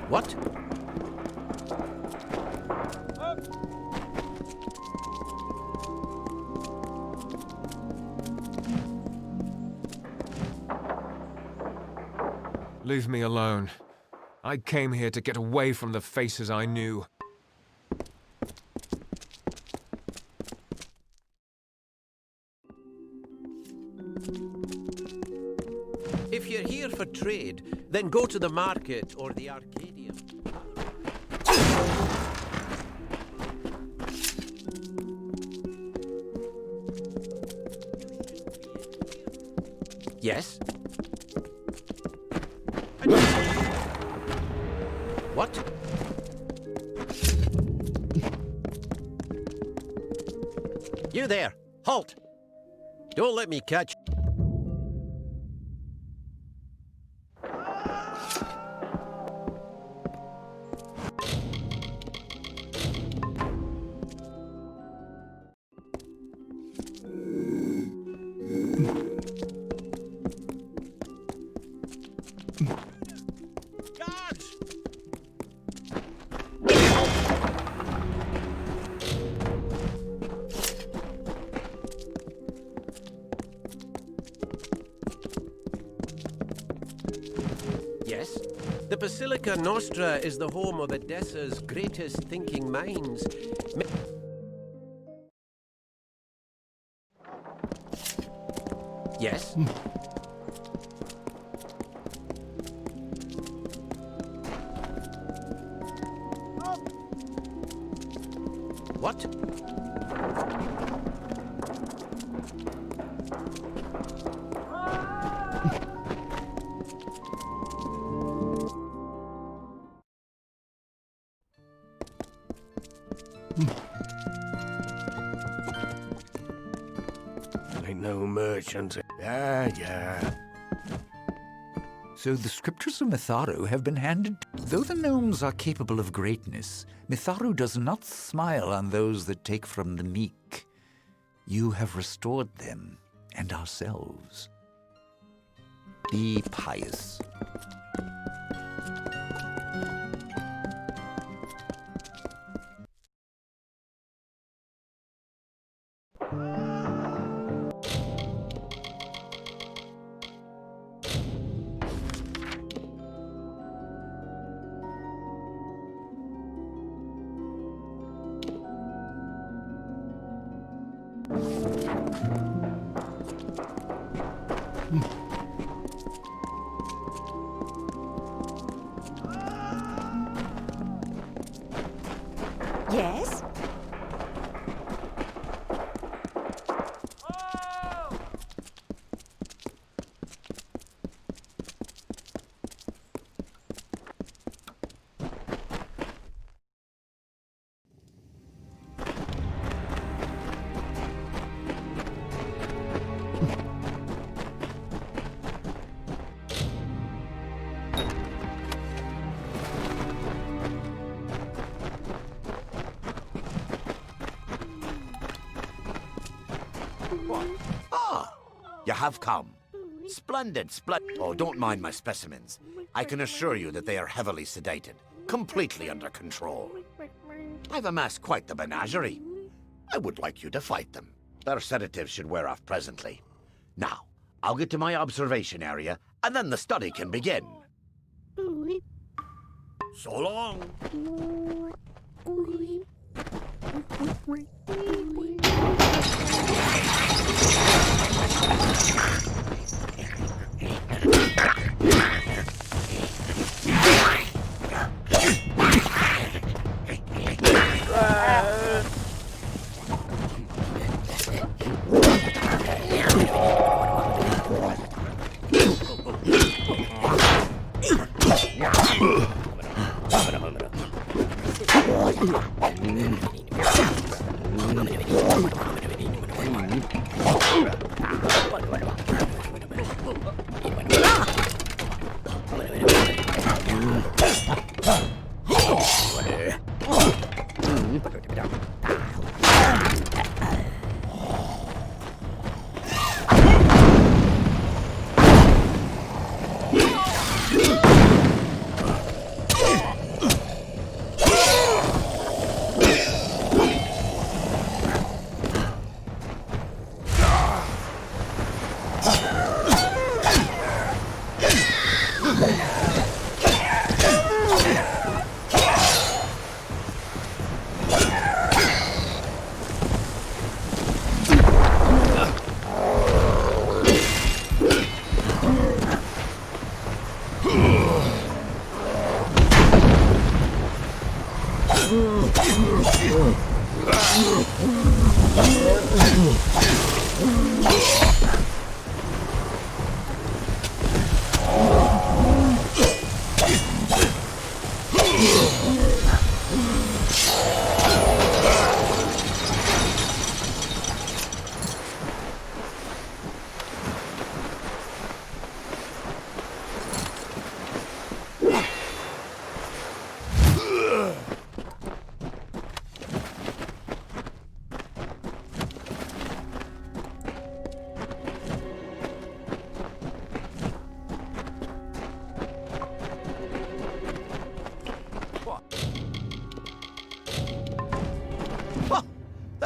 What? Leave me alone. I came here to get away from the faces I knew. If you're here for trade, then go to the market or the Arcadium. Yes? What? You there! Halt! Don't let me catch... Yes? The Basilica Nostra is the home of Edessa's greatest thinking minds. Yes? What? Ain't no merchant. Yeah. So the scriptures of Mitharu have been handed. Though the gnomes are capable of greatness, Mitharu does not smile on those that take from the meek. You have restored them and ourselves. Be pious. Yes? You have come. Splendid, Oh, don't mind my specimens. I can assure you that they are heavily sedated, completely under control. I've amassed quite the menagerie. I would like you to fight them. Their sedatives should wear off presently. Now, I'll get to my observation area, and then the study can begin. So long.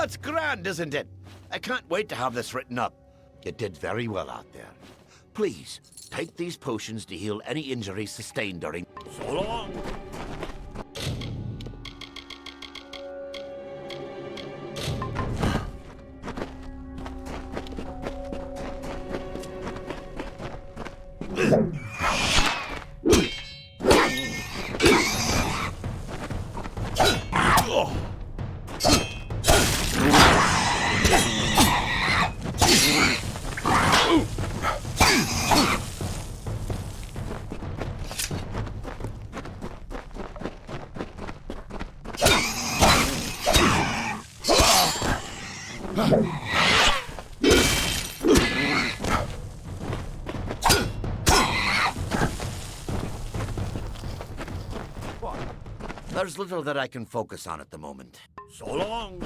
That's grand, isn't it? I can't wait to have this written up. You did very well out there. Please, take these potions to heal any injuries sustained during... So long! There's little that I can focus on at the moment. So long!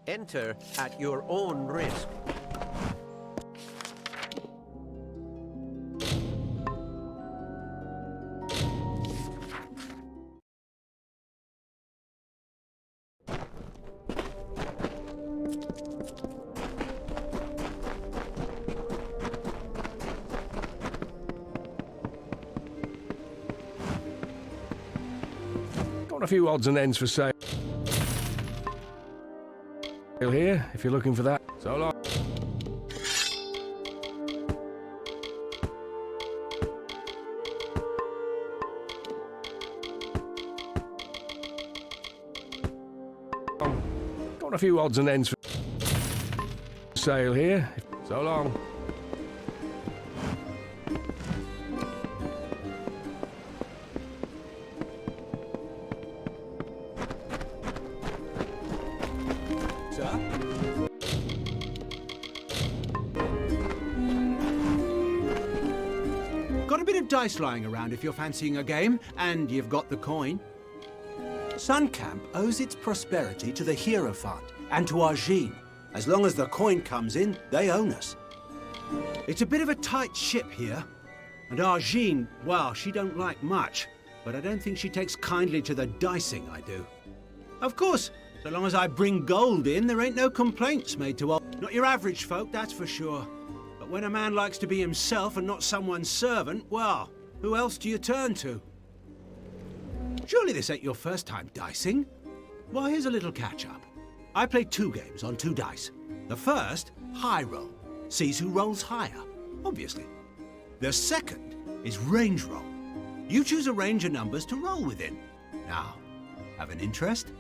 Enter at your own risk. Got a few odds and ends for sale here, if you're looking for that. So long. Got a few odds and ends for sale here. So long. Got a bit of dice lying around if you're fancying a game, and you've got the coin. Suncamp owes its prosperity to the Hierophant and to Argine. As long as the coin comes in, they own us. It's a bit of a tight ship here. And Argine, well, she don't like much. But I don't think she takes kindly to the dicing I do. Of course, so long as I bring gold in, there ain't no complaints made to all. Not your average folk, that's for sure. But when a man likes to be himself and not someone's servant, well, who else do you turn to? Surely this ain't your first time dicing? Well, here's a little catch-up. I play 2 games on 2 dice. The first, high roll, sees who rolls higher, obviously. The second is range roll. You choose a range of numbers to roll within. Now, have an interest?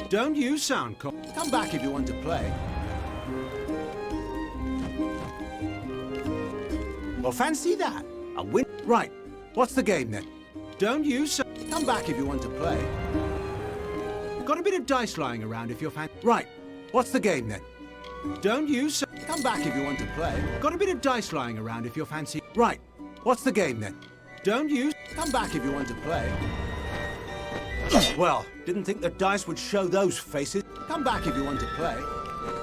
Don't use sound call. Come back if you want to play. Well, fancy that. A win. Right. What's the game then? Don't use. Come back if you want to play. Got a bit of dice lying around if you're Right. What's the game then? Don't use. Come back if you want to play. Got a bit of dice lying around if you're fancy. Right. What's the game then? Don't use. Come back if you want to play. Well, didn't think the dice would show those faces. Come back if you want to play.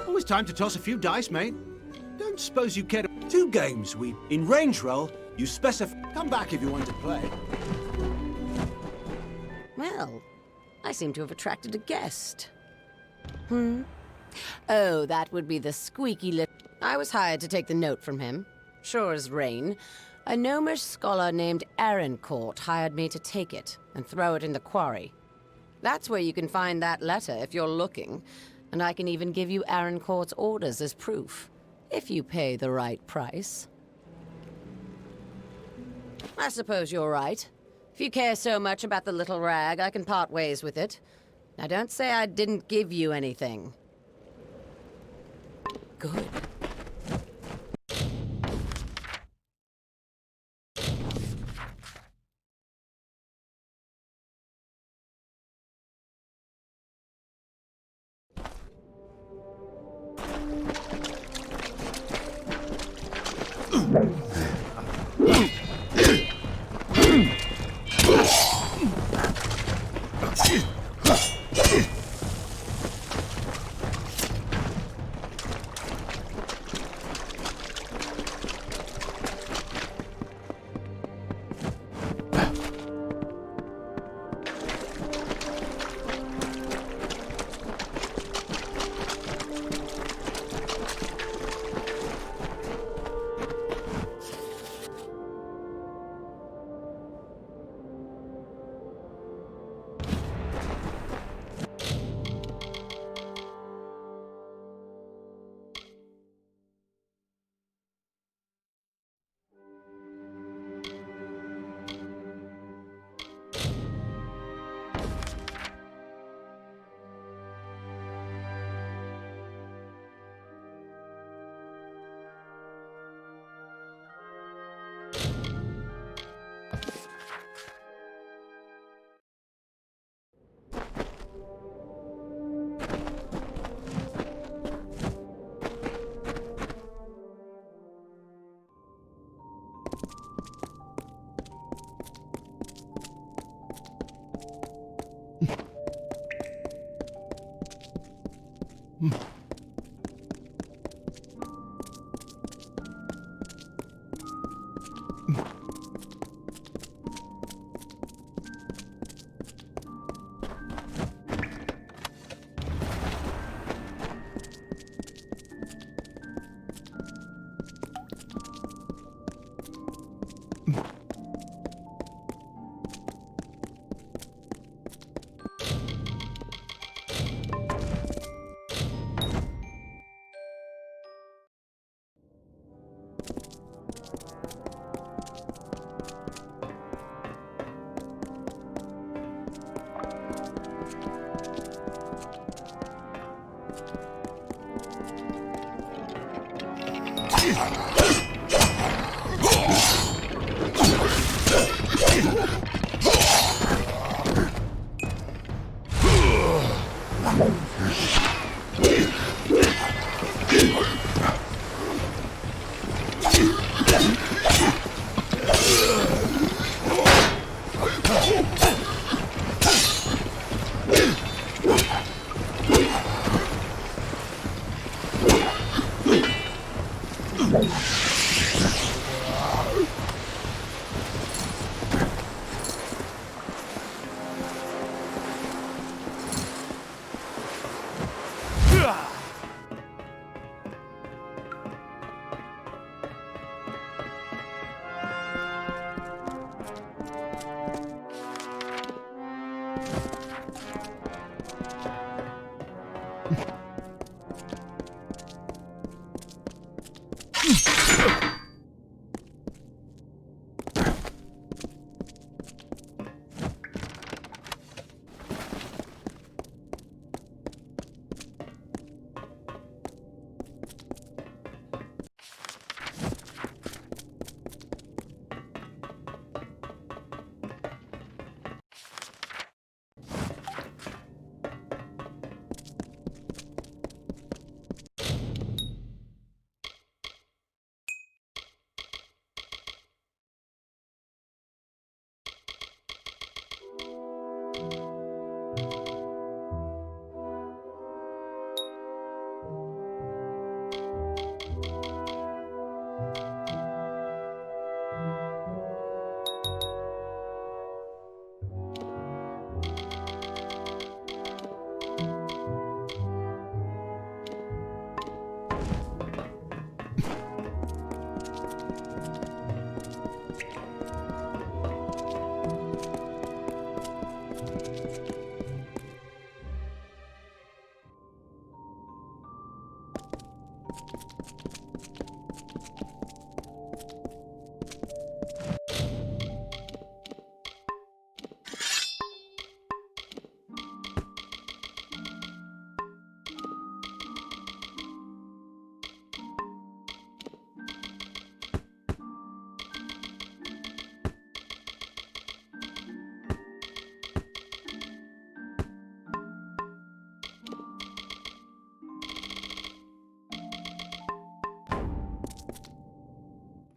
Always time to toss a few dice, mate. Don't suppose you care to... 2 games, in range roll, you specify... Come back if you want to play. Well, I seem to have attracted a guest. Oh, that would be the squeaky lip. I was hired to take the note from him. Sure as rain. A gnomish scholar named Arancourt hired me to take it and throw it in the quarry. That's where you can find that letter if you're looking, and I can even give you Arancourt's orders as proof, if you pay the right price. I suppose you're right. If you care so much about the little rag, I can part ways with it. Now don't say I didn't give you anything. Good.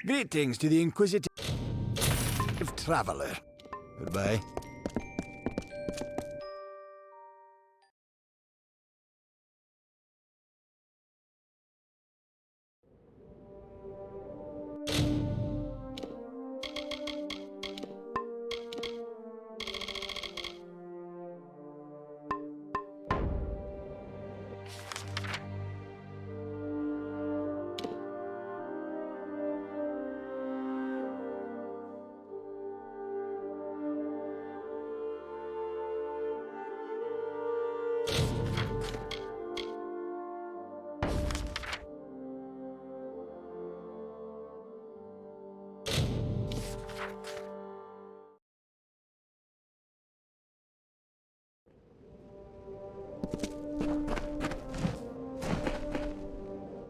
Greetings to the inquisitive traveler. Goodbye.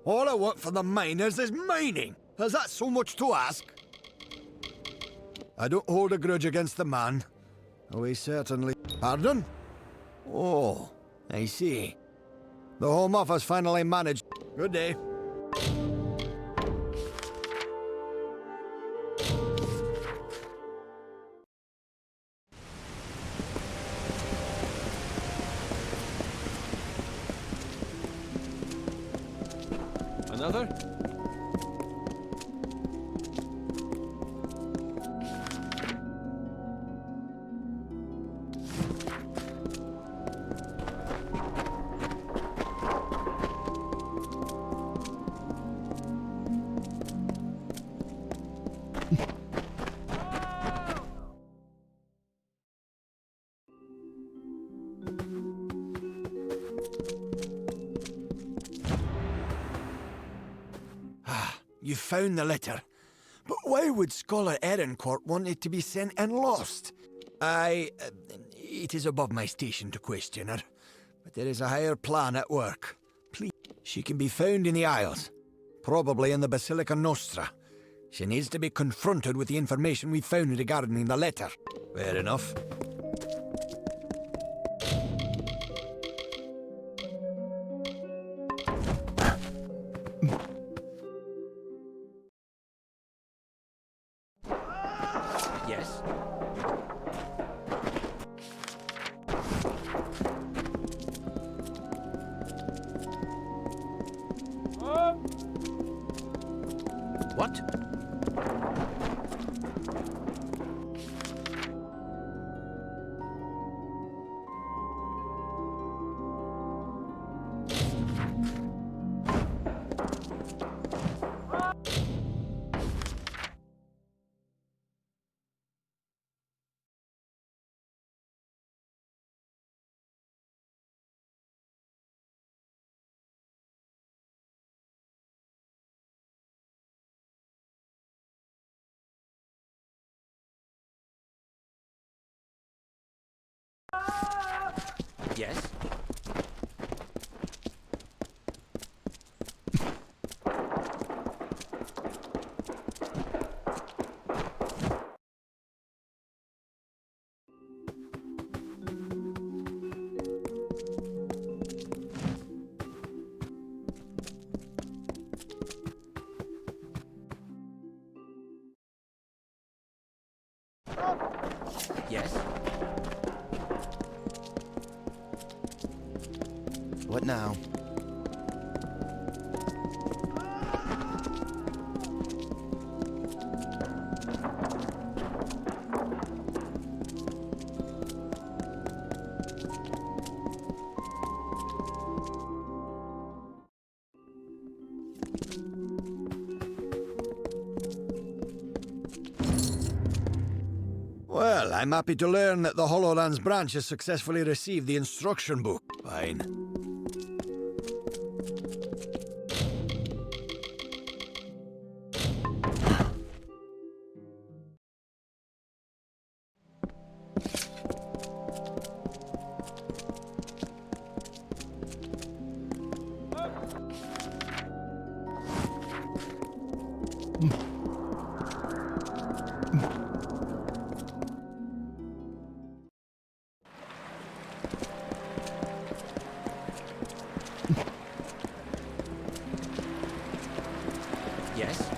All I want for the miners is mining. Is that so much to ask? I don't hold a grudge against the man. We certainly... Pardon? Oh, I see. The Home Office finally managed... Good day. Another? You found the letter. But why would Scholar Erincourt want it to be sent and lost? It is above my station to question her. But there is a higher plan at work. Please. She can be found in the Isles. Probably in the Basilica Nostra. She needs to be confronted with the information we found regarding the letter. Fair enough. Yes. What? Yes? Yes? What now? Well, I'm happy to learn that the Hollowlands branch has successfully received the instruction book. Fine. Yes?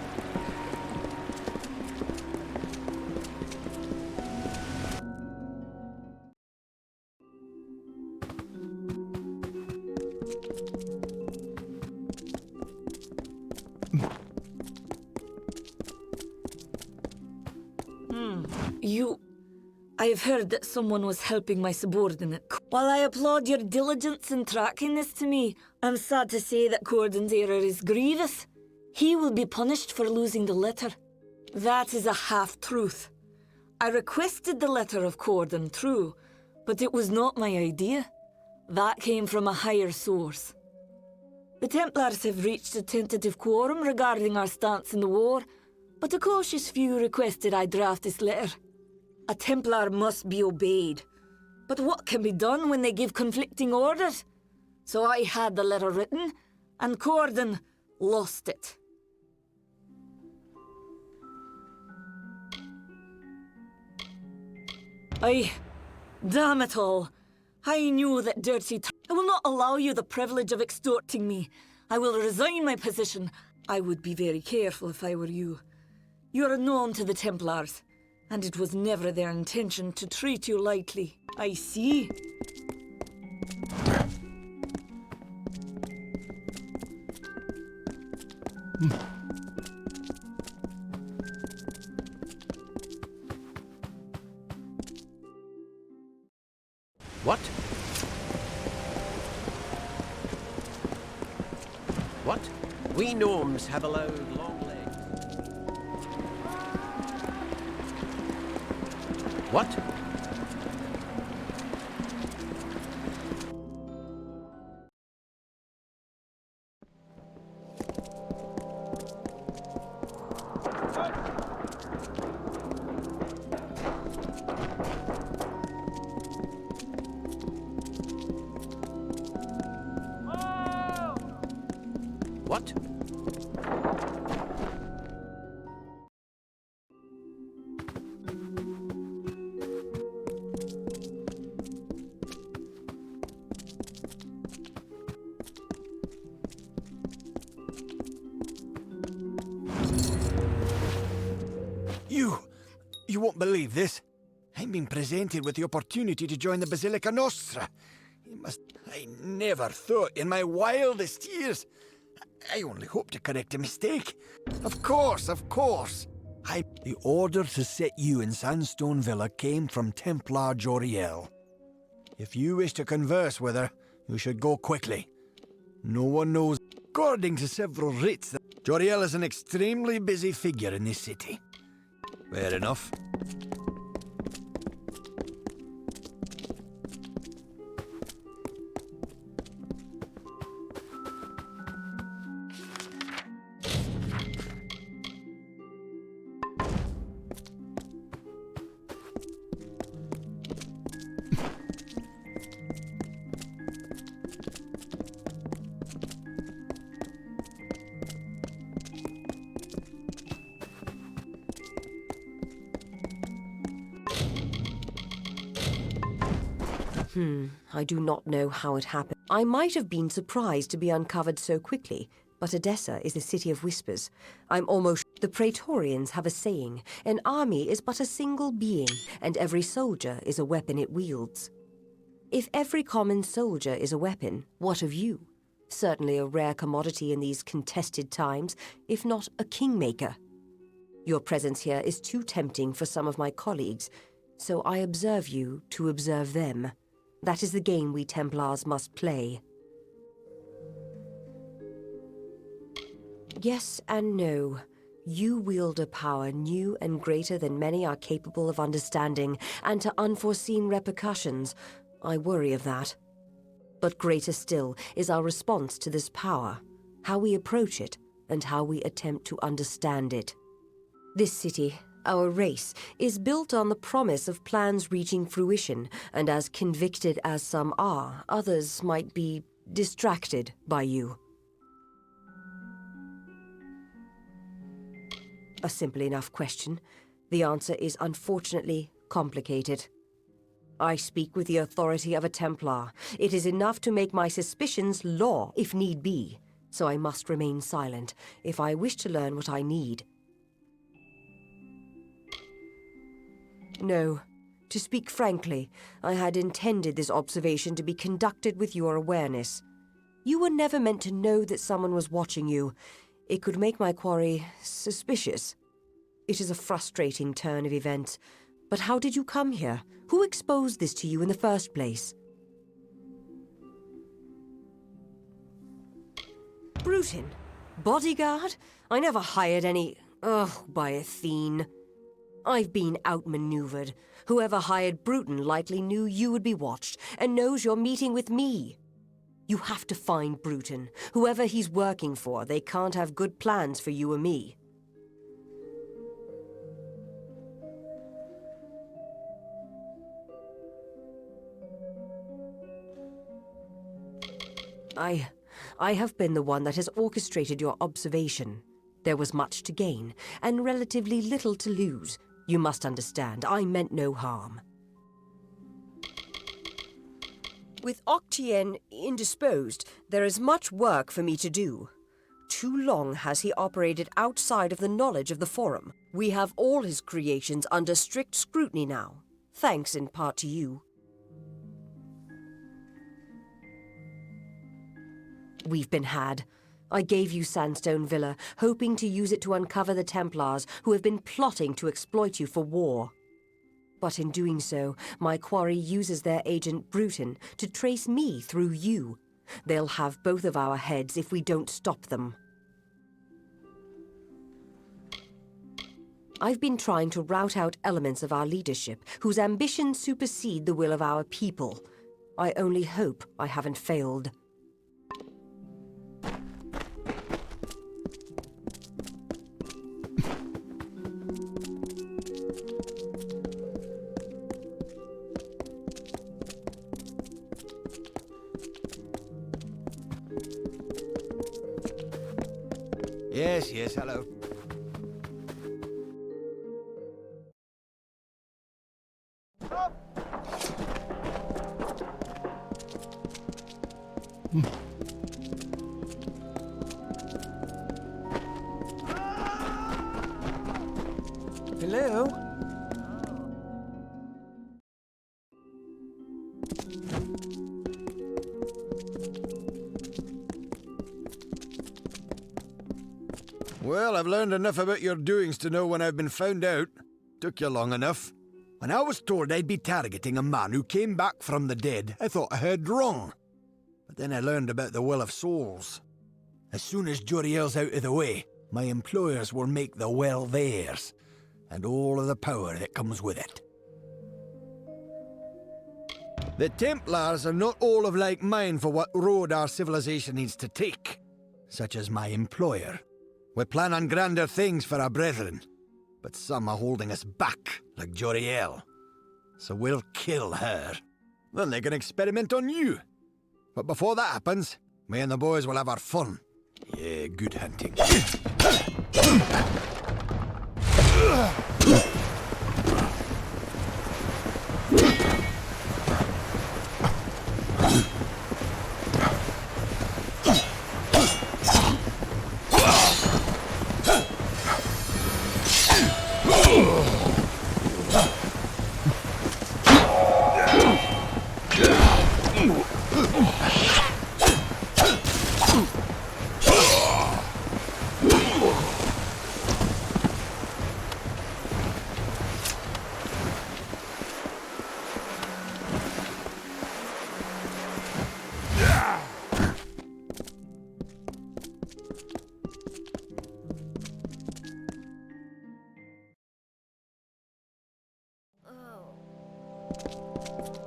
I have heard that someone was helping my subordinate. While I applaud your diligence in tracking this to me, I'm sad to say that Cordon's error is grievous. He will be punished for losing the letter. That is a half-truth. I requested the letter of Cordon, true, but it was not my idea. That came from a higher source. The Templars have reached a tentative quorum regarding our stance in the war, but a cautious few requested I draft this letter. A Templar must be obeyed. But what can be done when they give conflicting orders? So I had the letter written, and Cordon lost it. Damn it all. I knew that dirty I will not allow you the privilege of extorting me. I will resign my position. I would be very careful if I were you. You are known to the Templars, and it was never their intention to treat you lightly. I see. What? What? We gnomes have allowed long legs. What? What? You won't believe this. I'm being presented with the opportunity to join the Basilica Nostra. I never thought in my wildest years. I only hope to correct a mistake. Of course. The order to set you in Sandstone Villa came from Templar Joriel. If you wish to converse with her, you should go quickly. No one knows. According to several writs, Joriel is an extremely busy figure in this city. Fair enough. I do not know how it happened. I might have been surprised to be uncovered so quickly, but Edessa is a city of whispers. I'm almost... The Praetorians have a saying, an army is but a single being, and every soldier is a weapon it wields. If every common soldier is a weapon, what of you? Certainly a rare commodity in these contested times, if not a kingmaker. Your presence here is too tempting for some of my colleagues, so I observe you to observe them. That is the game we Templars must play. Yes and no. You wield a power new and greater than many are capable of understanding, and to unforeseen repercussions. I worry of that. But greater still is our response to this power, how we approach it, and how we attempt to understand it. This city, our race, is built on the promise of plans reaching fruition, and as convicted as some are, others might be distracted by you. A simple enough question. The answer is unfortunately complicated. I speak with the authority of a Templar. It is enough to make my suspicions law, if need be. So I must remain silent, if I wish to learn what I need. No. To speak frankly, I had intended this observation to be conducted with your awareness. You were never meant to know that someone was watching you. It could make my quarry suspicious. It is a frustrating turn of events. But how did you come here? Who exposed this to you in the first place? Bruton? Bodyguard? I never hired any... Ugh, by Athene. I've been outmaneuvered. Whoever hired Bruton likely knew you would be watched, and knows you're meeting with me. You have to find Bruton. Whoever he's working for, they can't have good plans for you or me. I have been the one that has orchestrated your observation. There was much to gain, and relatively little to lose. You must understand, I meant no harm. With Octien indisposed, there is much work for me to do. Too long has he operated outside of the knowledge of the Forum. We have all his creations under strict scrutiny now, thanks in part to you. We've been had. I gave you Sandstone Villa, hoping to use it to uncover the Templars who have been plotting to exploit you for war. But in doing so, my quarry uses their agent Bruton to trace me through you. They'll have both of our heads if we don't stop them. I've been trying to rout out elements of our leadership whose ambitions supersede the will of our people. I only hope I haven't failed. Yes, hello. Hello? Well, I've learned enough about your doings to know when I've been found out. Took you long enough. When I was told I'd be targeting a man who came back from the dead, I thought I heard wrong. But then I learned about the Well of Souls. As soon as Joriel's out of the way, my employers will make the well theirs, and all of the power that comes with it. The Templars are not all of like mind for what road our civilization needs to take, such as my employer. We plan on grander things for our brethren, but some are holding us back, like Joriel. So we'll kill her. Then they can experiment on you. But before that happens, me and the boys will have our fun. Yeah, good hunting.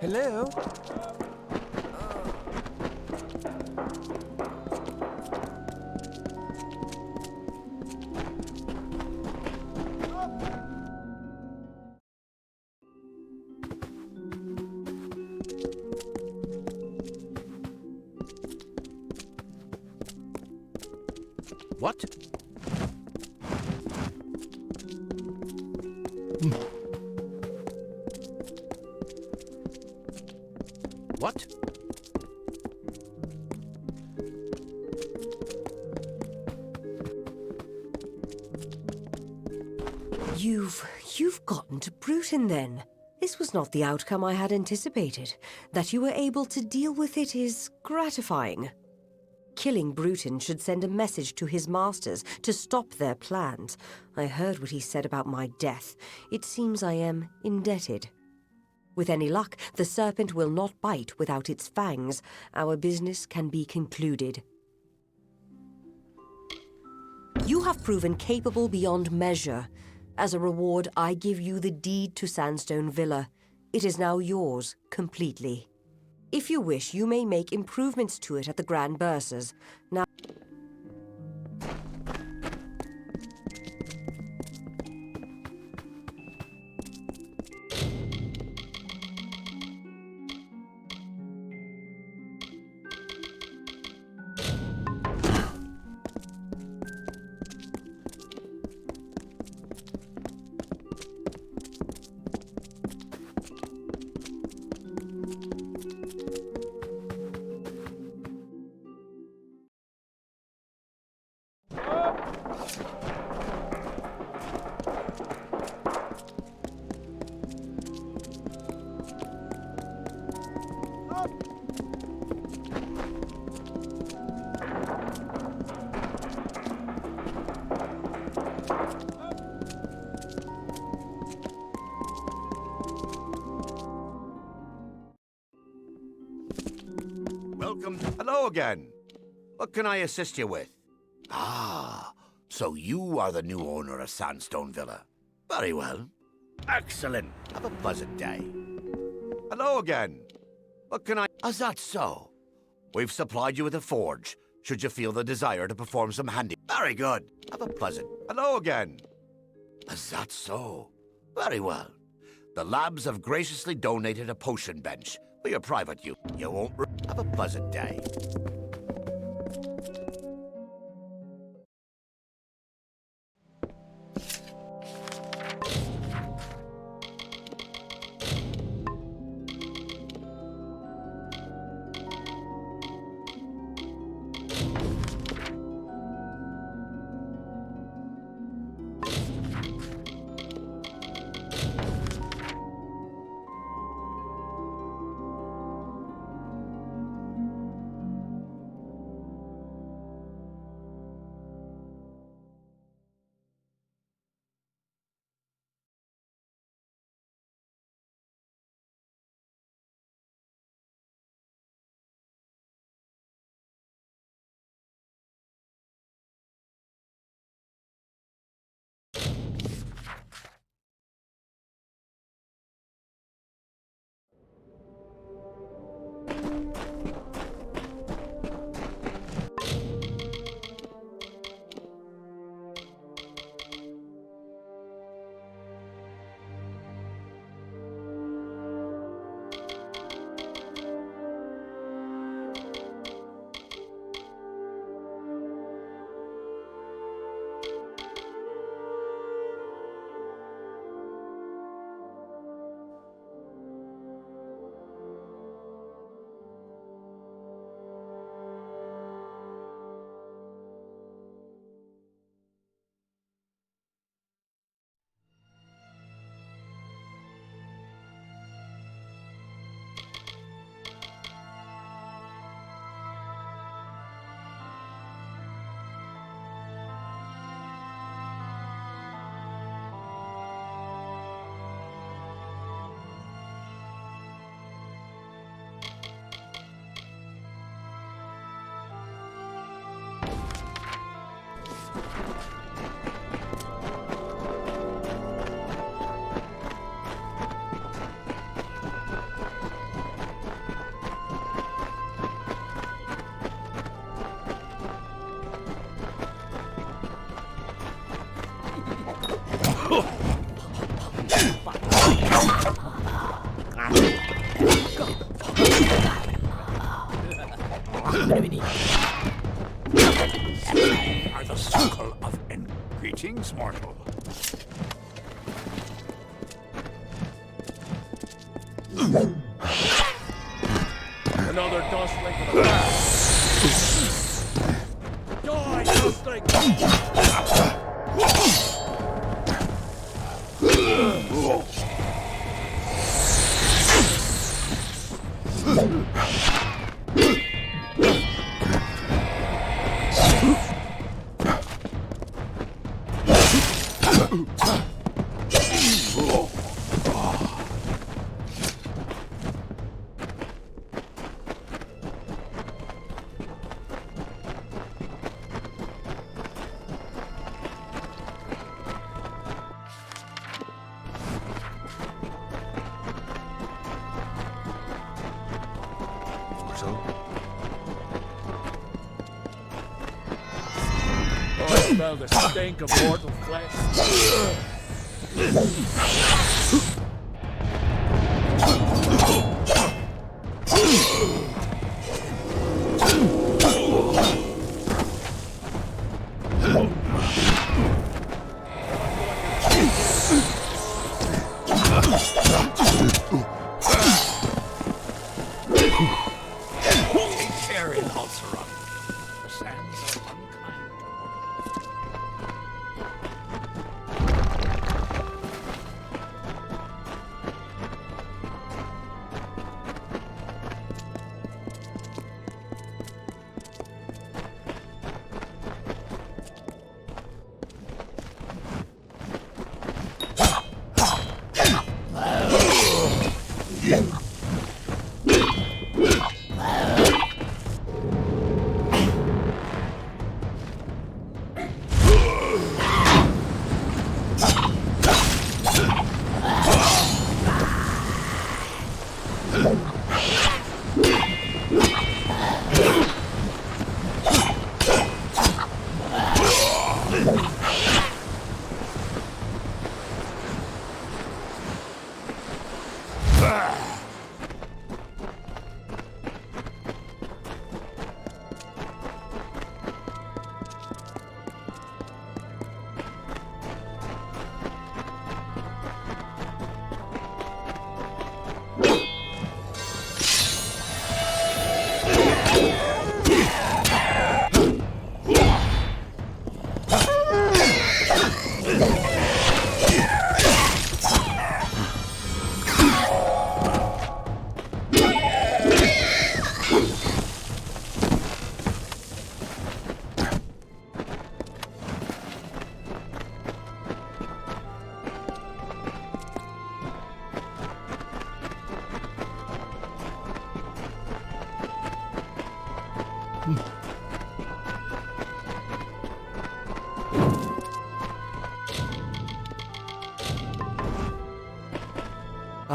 Hello? What? What? You've gotten to Bruton then. This was not the outcome I had anticipated. That you were able to deal with it is gratifying. Killing Bruton should send a message to his masters to stop their plans. I heard what he said about my death. It seems I am indebted. With any luck, the serpent will not bite without its fangs. Our business can be concluded. You have proven capable beyond measure. As a reward, I give you the deed to Sandstone Villa. It is now yours, completely. If you wish, you may make improvements to it at the Grand Bursars. Now... Welcome. Hello again. What can I assist you with? Ah, so you are the new owner of Sandstone Villa. Very well. Excellent. Have a pleasant day. Hello again. What can I... Is that so? We've supplied you with a forge, should you feel the desire to perform some handy... Very good. Have a pleasant... Hello again. Is that so? Very well. The labs have graciously donated a potion bench for your private use. You won't... Have a pleasant day. Another dustling for the back. Die, dustling! I smell the stink of mortal flesh.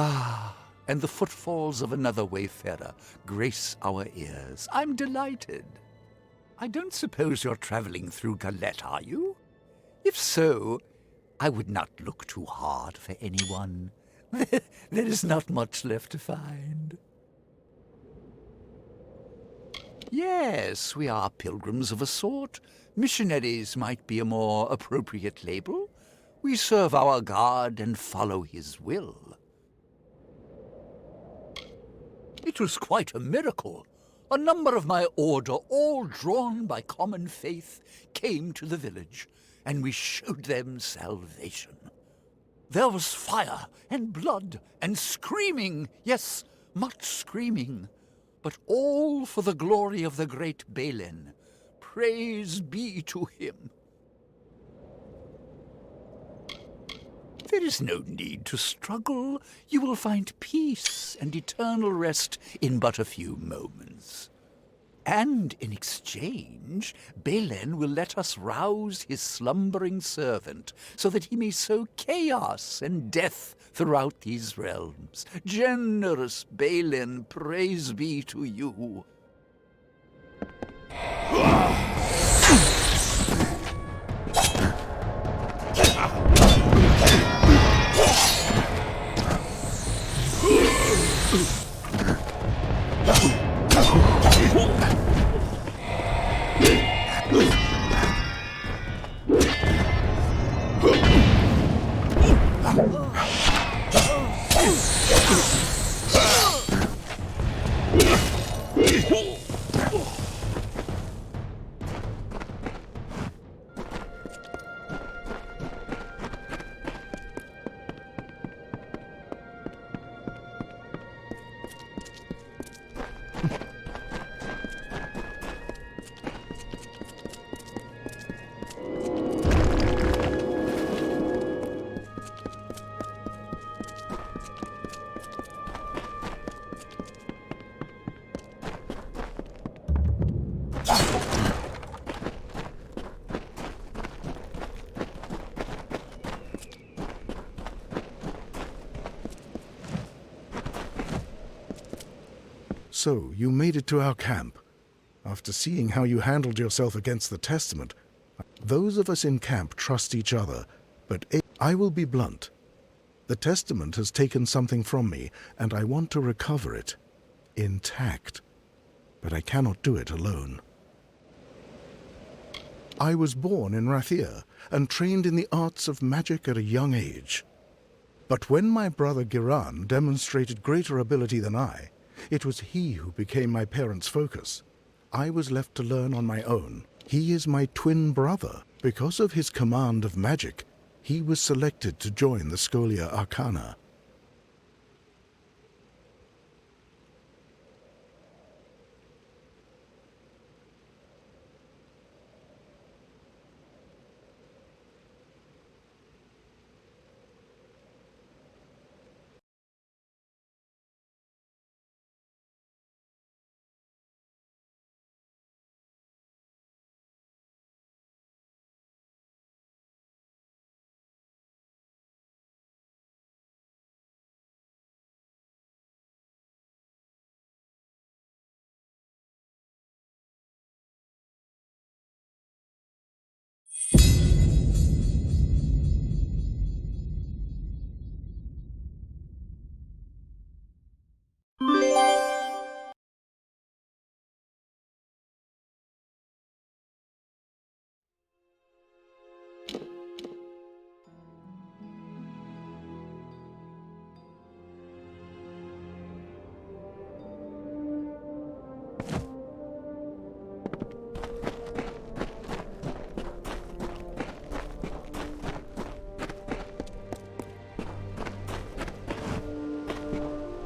Ah, and the footfalls of another wayfarer grace our ears. I'm delighted. I don't suppose you're traveling through Galette, are you? If so, I would not look too hard for anyone. There is not much left to find. Yes, we are pilgrims of a sort. Missionaries might be a more appropriate label. We serve our God and follow his will. It was quite a miracle. A number of my order, all drawn by common faith, came to the village, and we showed them salvation. There was fire and blood and screaming, yes, much screaming, but all for the glory of the great Balin. Praise be to him. There is no need to struggle. You will find peace and eternal rest in but a few moments. And in exchange, Balin will let us rouse his slumbering servant, so that he may sow chaos and death throughout these realms. Generous Balin, praise be to you. So, you made it to our camp. After seeing how you handled yourself against the Testament, those of us in camp trust each other, but I will be blunt. The Testament has taken something from me, and I want to recover it, intact. But I cannot do it alone. I was born in Rathir, and trained in the arts of magic at a young age. But when my brother Giran demonstrated greater ability than I, it was he who became my parents' focus. I was left to learn on my own. He is my twin brother. Because of his command of magic, he was selected to join the Scholia Arcana.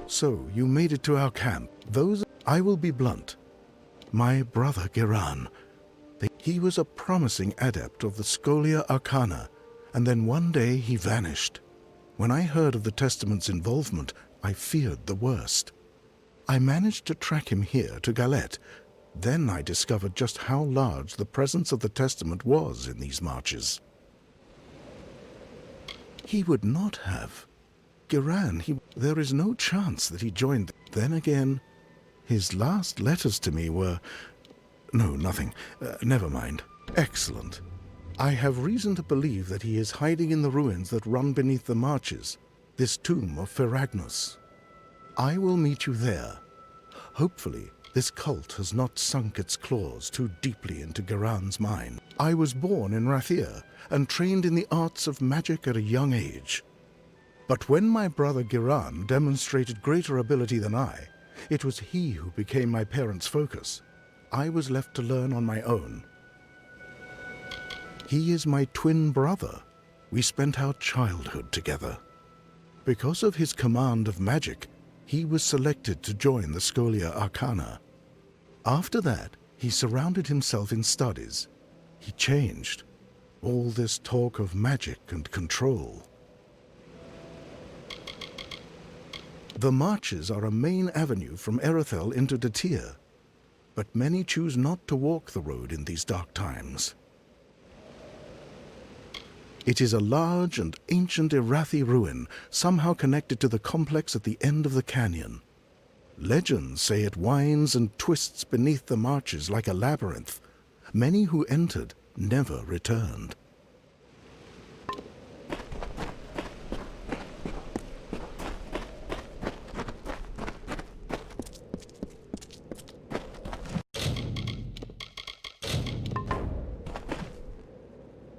So, you made it to our camp. I will be blunt. My brother Giran, he was a promising adept of the Scholia Arcana, and then one day he vanished. When I heard of the Testament's involvement, I feared the worst. I managed to track him here to Galette. Then I discovered just how large the presence of the Testament was in these marches. He would not have. Giran, there is no chance that he joined. Then again, his last letters to me were... No, nothing. Never mind. Excellent. I have reason to believe that he is hiding in the ruins that run beneath the marches, this tomb of Ferragnus. I will meet you there. Hopefully, this cult has not sunk its claws too deeply into Giran's mind. I was born in Rathir and trained in the arts of magic at a young age. But when my brother Giran demonstrated greater ability than I, it was he who became my parents' focus. I was left to learn on my own. He is my twin brother. We spent our childhood together. Because of his command of magic, he was selected to join the Scholia Arcana. After that, he surrounded himself in studies. He changed. All this talk of magic and control. The marches are a main avenue from Erethel into Datir, but many choose not to walk the road in these dark times. It is a large and ancient Irathi ruin, somehow connected to the complex at the end of the canyon. Legends say it winds and twists beneath the marches like a labyrinth. Many who entered never returned.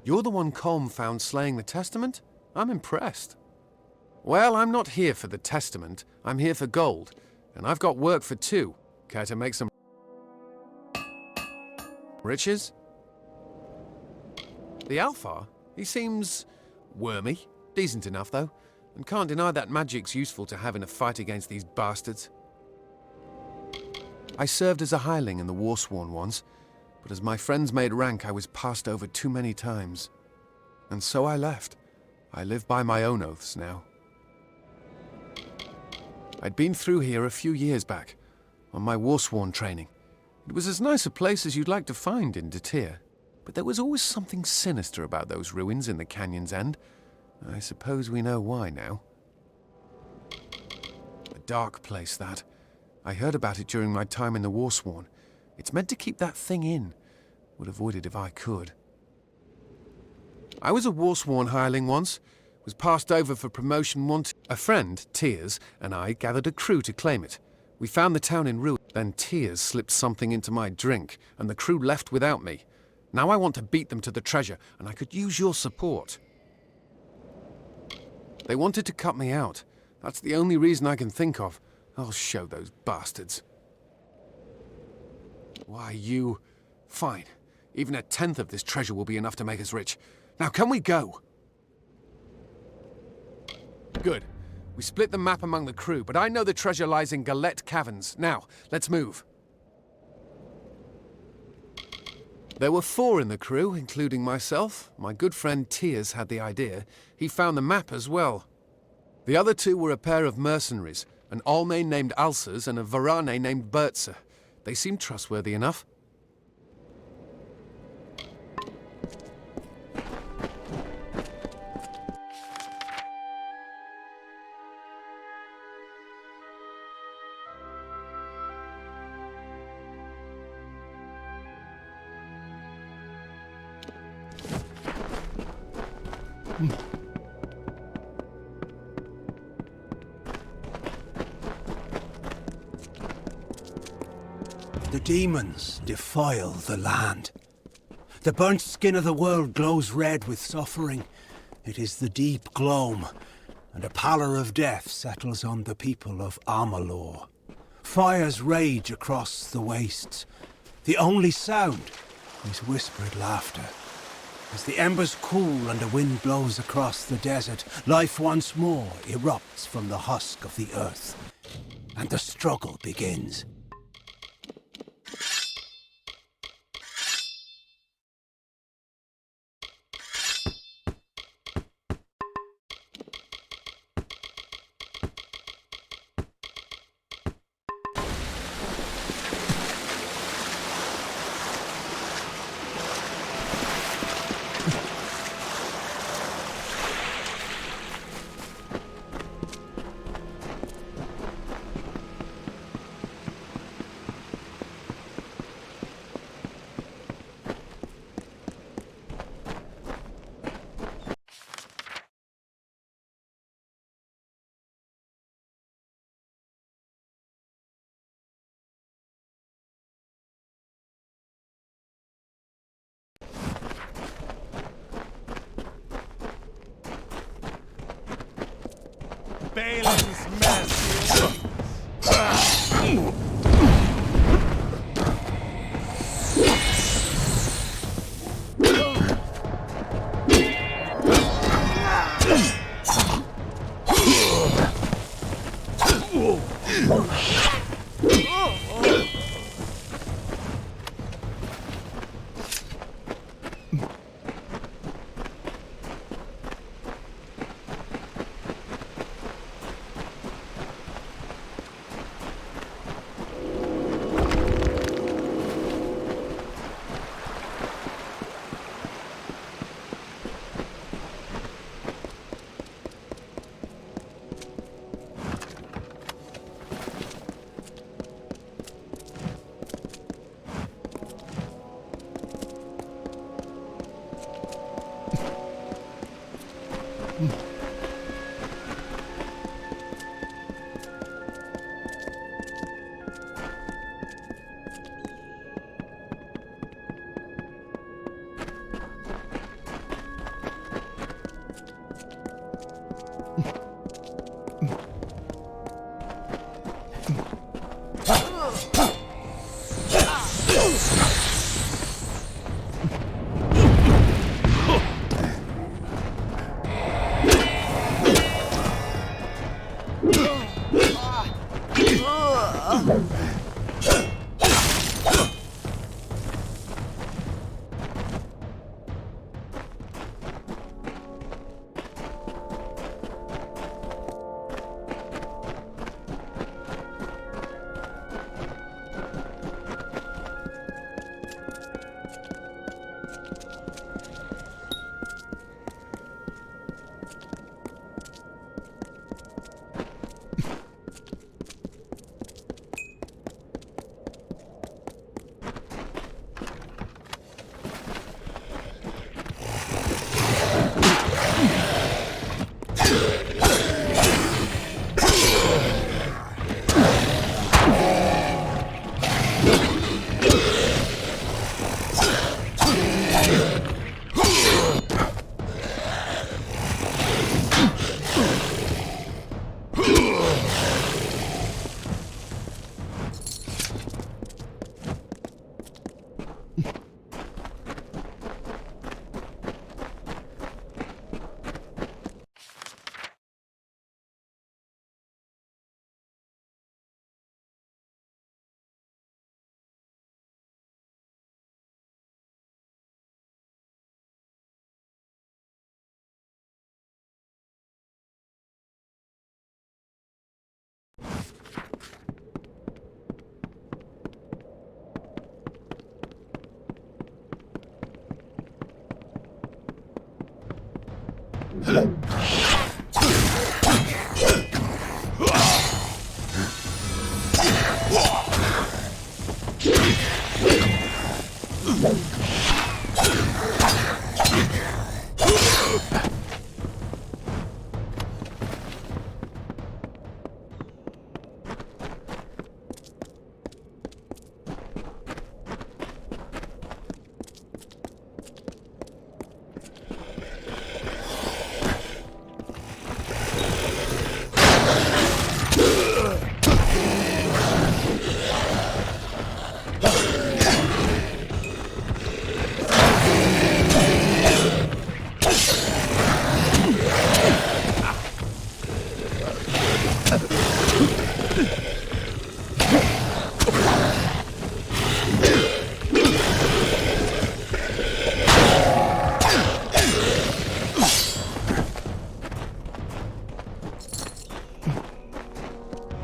You're the one Colm found slaying the Testament? I'm impressed. Well, I'm not here for the Testament. I'm here for gold. And I've got work for two. Care to make some riches? The Alpha? He seems wormy. Decent enough, though. And can't deny that magic's useful to have in a fight against these bastards. I served as a hireling in the Warsworn once. But as my friends made rank, I was passed over too many times. And so I left. I live by my own oaths now. I'd been through here a few years back, on my Warsworn training. It was as nice a place as you'd like to find in Datir, but there was always something sinister about those ruins in the canyon's end. I suppose we know why now. A dark place, that. I heard about it during my time in the Warsworn. It's meant to keep that thing in. Would avoid it if I could. I was a Warsworn hireling once. Was passed over for promotion once. A friend, Tears, and I gathered a crew to claim it. We found the town in ruin. Then Tears slipped something into my drink, and the crew left without me. Now I want to beat them to the treasure, and I could use your support. They wanted to cut me out. That's the only reason I can think of. I'll show those bastards. Why, you... Fine. Even a tenth of this treasure will be enough to make us rich. Now, can we go? Good. We split the map among the crew, but I know the treasure lies in Galette Caverns. Now, let's move. There were 4 in the crew, including myself. My good friend Tears had the idea. He found the map as well. The other 2 were a pair of mercenaries, an Almain named Alsers and a Varane named Bertzer. They seemed trustworthy enough. The demons defile the land. The burnt skin of the world glows red with suffering. It is the deep gloam, and a pallor of death settles on the people of Amalur. Fires rage across the wastes. The only sound is whispered laughter. As the embers cool and the wind blows across the desert, life once more erupts from the husk of the earth, and the struggle begins. Balin's mercy.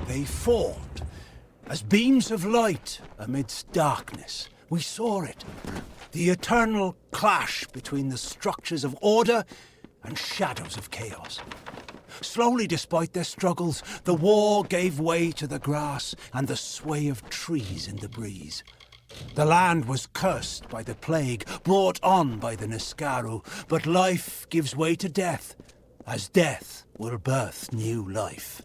They formed as beams of light amidst darkness. We saw it. The eternal clash between the structures of order and shadows of chaos. Slowly, despite their struggles, the war gave way to the grass and the sway of trees in the breeze. The land was cursed by the plague brought on by the Niskaru, but life gives way to death, as death will birth new life.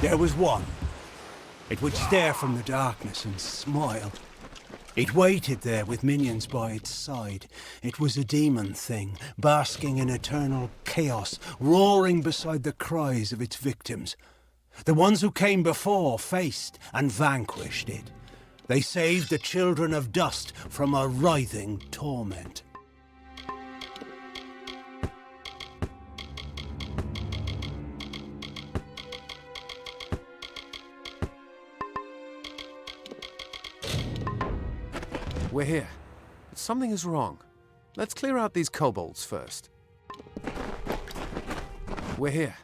There was one. It would stare from the darkness and smile. It waited there with minions by its side. It was a demon thing, basking in eternal chaos, roaring beside the cries of its victims. The ones who came before faced and vanquished it. They saved the children of dust from a writhing torment. We're here. But something is wrong. Let's clear out these kobolds first. We're here.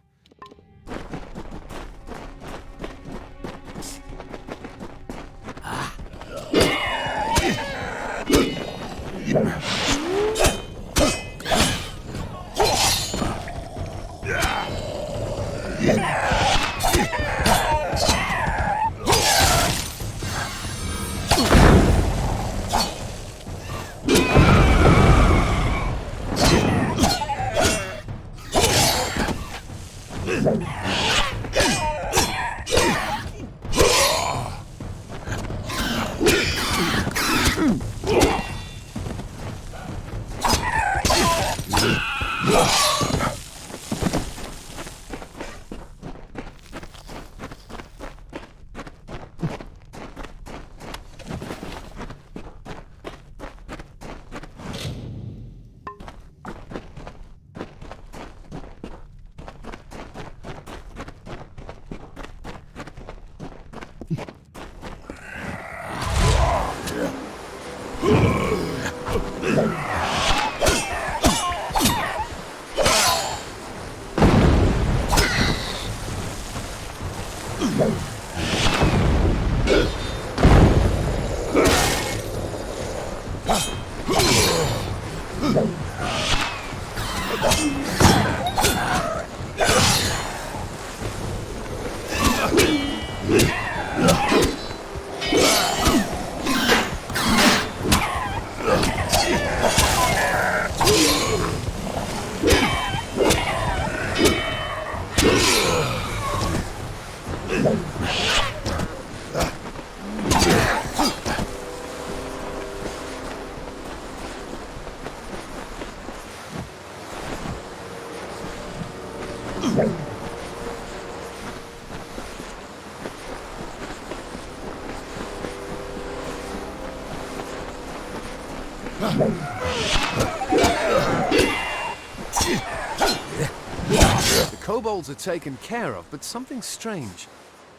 The kobolds are taken care of, but something's strange.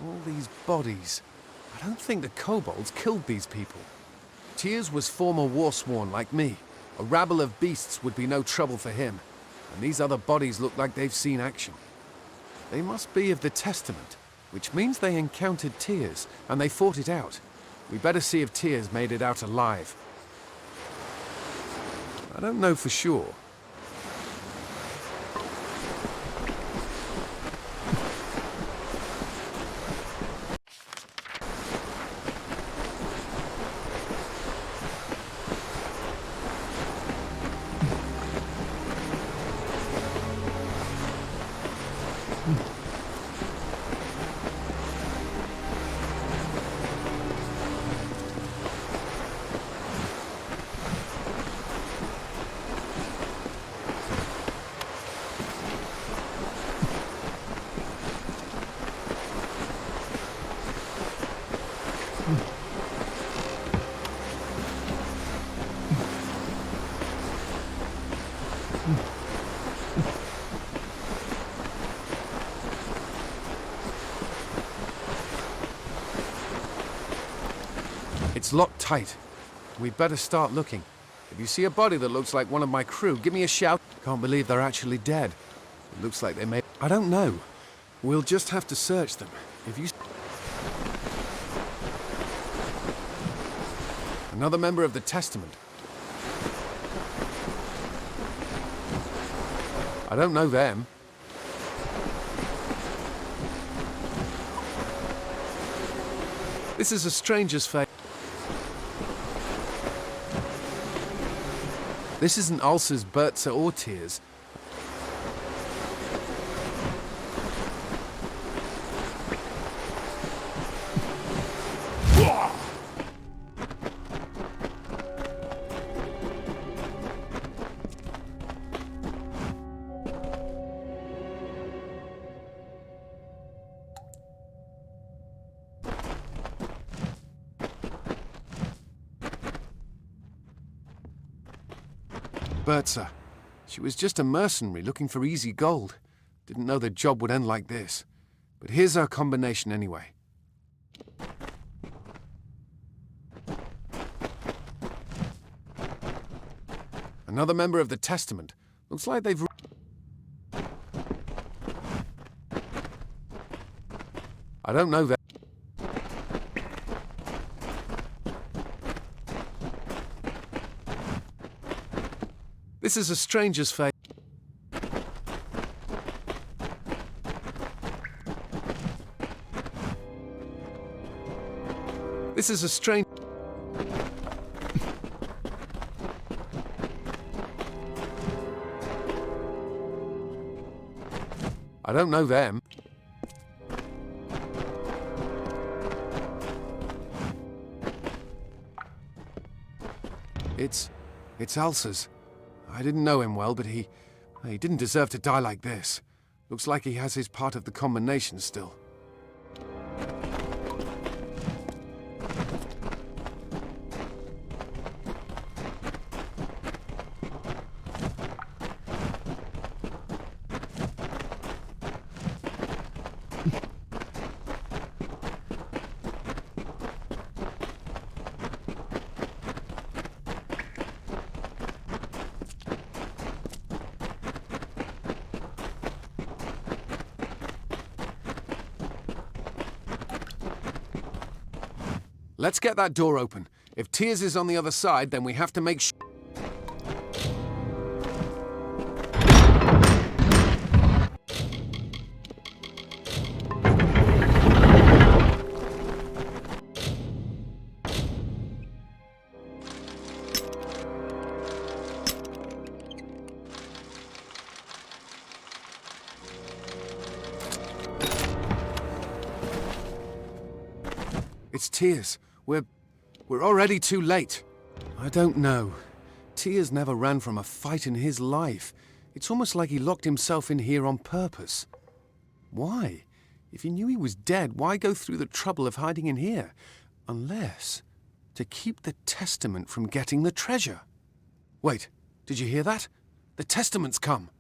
All these bodies. I don't think the kobolds killed these people. Tyrs was former warsworn like me. A rabble of beasts would be no trouble for him. And these other bodies look like they've seen action. They must be of the Testament, which means they encountered Tyrs, and they fought it out. We better see if Tyrs made it out alive. I don't know for sure. It's locked tight. We'd better start looking. If you see a body that looks like one of my crew, give me a shout. Can't believe they're actually dead. It looks like they may... I don't know. We'll just have to search them. If you... Another member of the Testament. I don't know them. This is a stranger's face. This isn't Ulcer's, Bertza, or Tyrs. Bertza. She was just a mercenary looking for easy gold. Didn't know the job would end like this. But here's our combination anyway. Another member of the Testament. Looks like they've... I don't know that. This is a stranger's fate. This is a strange... I don't know them. It's Alsa's. I didn't know him well, but he didn't deserve to die like this. Looks like he has his part of the combination still. Let's get that door open. If Tears is on the other side, then we have to make sure... It's Tears. We're already too late. I don't know. Tears never ran from a fight in his life. It's almost like he locked himself in here on purpose. Why? If he knew he was dead, why go through the trouble of hiding in here? Unless to keep the Testament from getting the treasure. Wait, did you hear that? The Testament's come.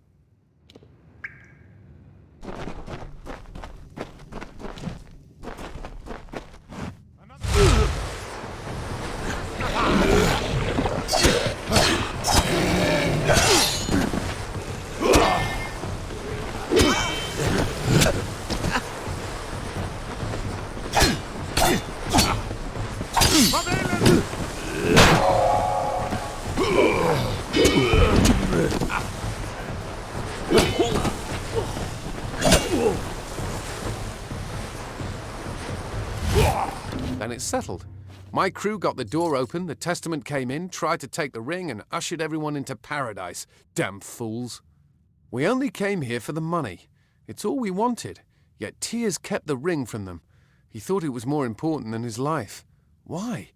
Then it's settled. My crew got the door open, the Testament came in, tried to take the ring, and ushered everyone into paradise. Damn fools. We only came here for the money. It's all we wanted. Yet Tears kept the ring from them. He thought it was more important than his life. Why?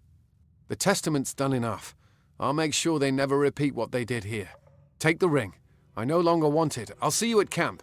The Testament's done enough. I'll make sure they never repeat what they did here. Take the ring. I no longer want it. I'll see you at camp.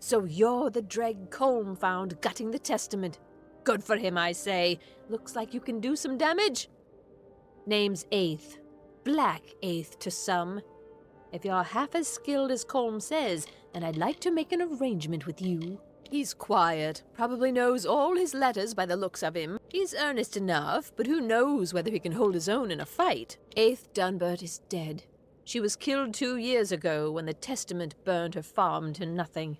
So you're the Dreg Colm found gutting the testament. Good for him, I say. Looks like you can do some damage. Name's Eighth. Black Eighth to some. If you're half as skilled as Colm says, then I'd like to make an arrangement with you. He's quiet, probably knows all his letters by the looks of him. He's earnest enough, but who knows whether he can hold his own in a fight. Eighth Dunbert is dead. She was killed 2 years ago when the testament burned her farm to nothing.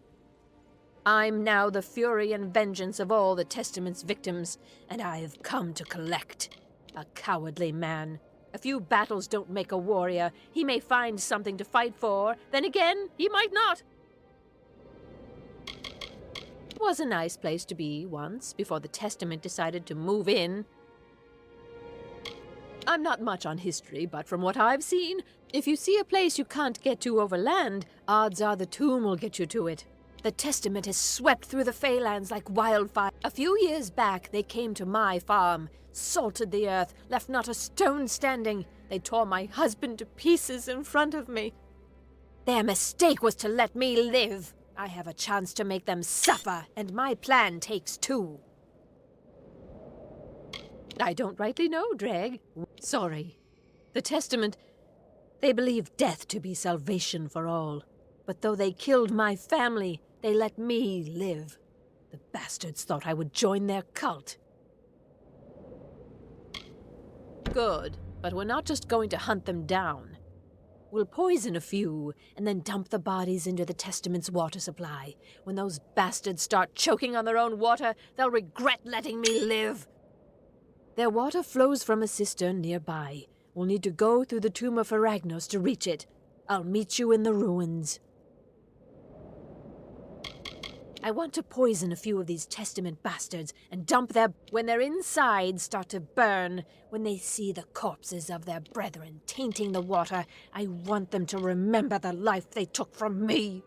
I'm now the fury and vengeance of all the testament's victims, and I have come to collect. A cowardly man. A few battles don't make a warrior. He may find something to fight for, then again, he might not. Was a nice place to be once, before the testament decided to move in. I'm not much on history, but from what I've seen, if you see a place you can't get to over land, odds are the tomb will get you to it. The testament has swept through the Feylands like wildfire. A few years back, they came to my farm, salted the earth, left not a stone standing. They tore my husband to pieces in front of me. Their mistake was to let me live. I have a chance to make them suffer, and my plan takes two. I don't rightly know, Dreg. Sorry. The testament, they believe death to be salvation for all. But though they killed my family, they let me live. The bastards thought I would join their cult. Good, but we're not just going to hunt them down. We'll poison a few, and then dump the bodies into the testament's water supply. When those bastards start choking on their own water, they'll regret letting me live. Their water flows from a cistern nearby. We'll need to go through the tomb of Aragnos to reach it. I'll meet you in the ruins. I want to poison a few of these testament bastards and dump their... When their insides start to burn, when they see the corpses of their brethren tainting the water, I want them to remember the life they took from me.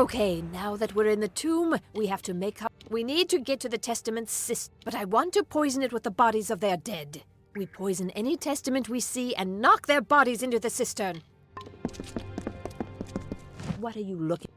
Okay, now that we're in the tomb, we have to make up. We need to get to the Testament's cistern, but I want to poison it with the bodies of their dead. We poison any Testament we see and knock their bodies into the cistern. What are you looking?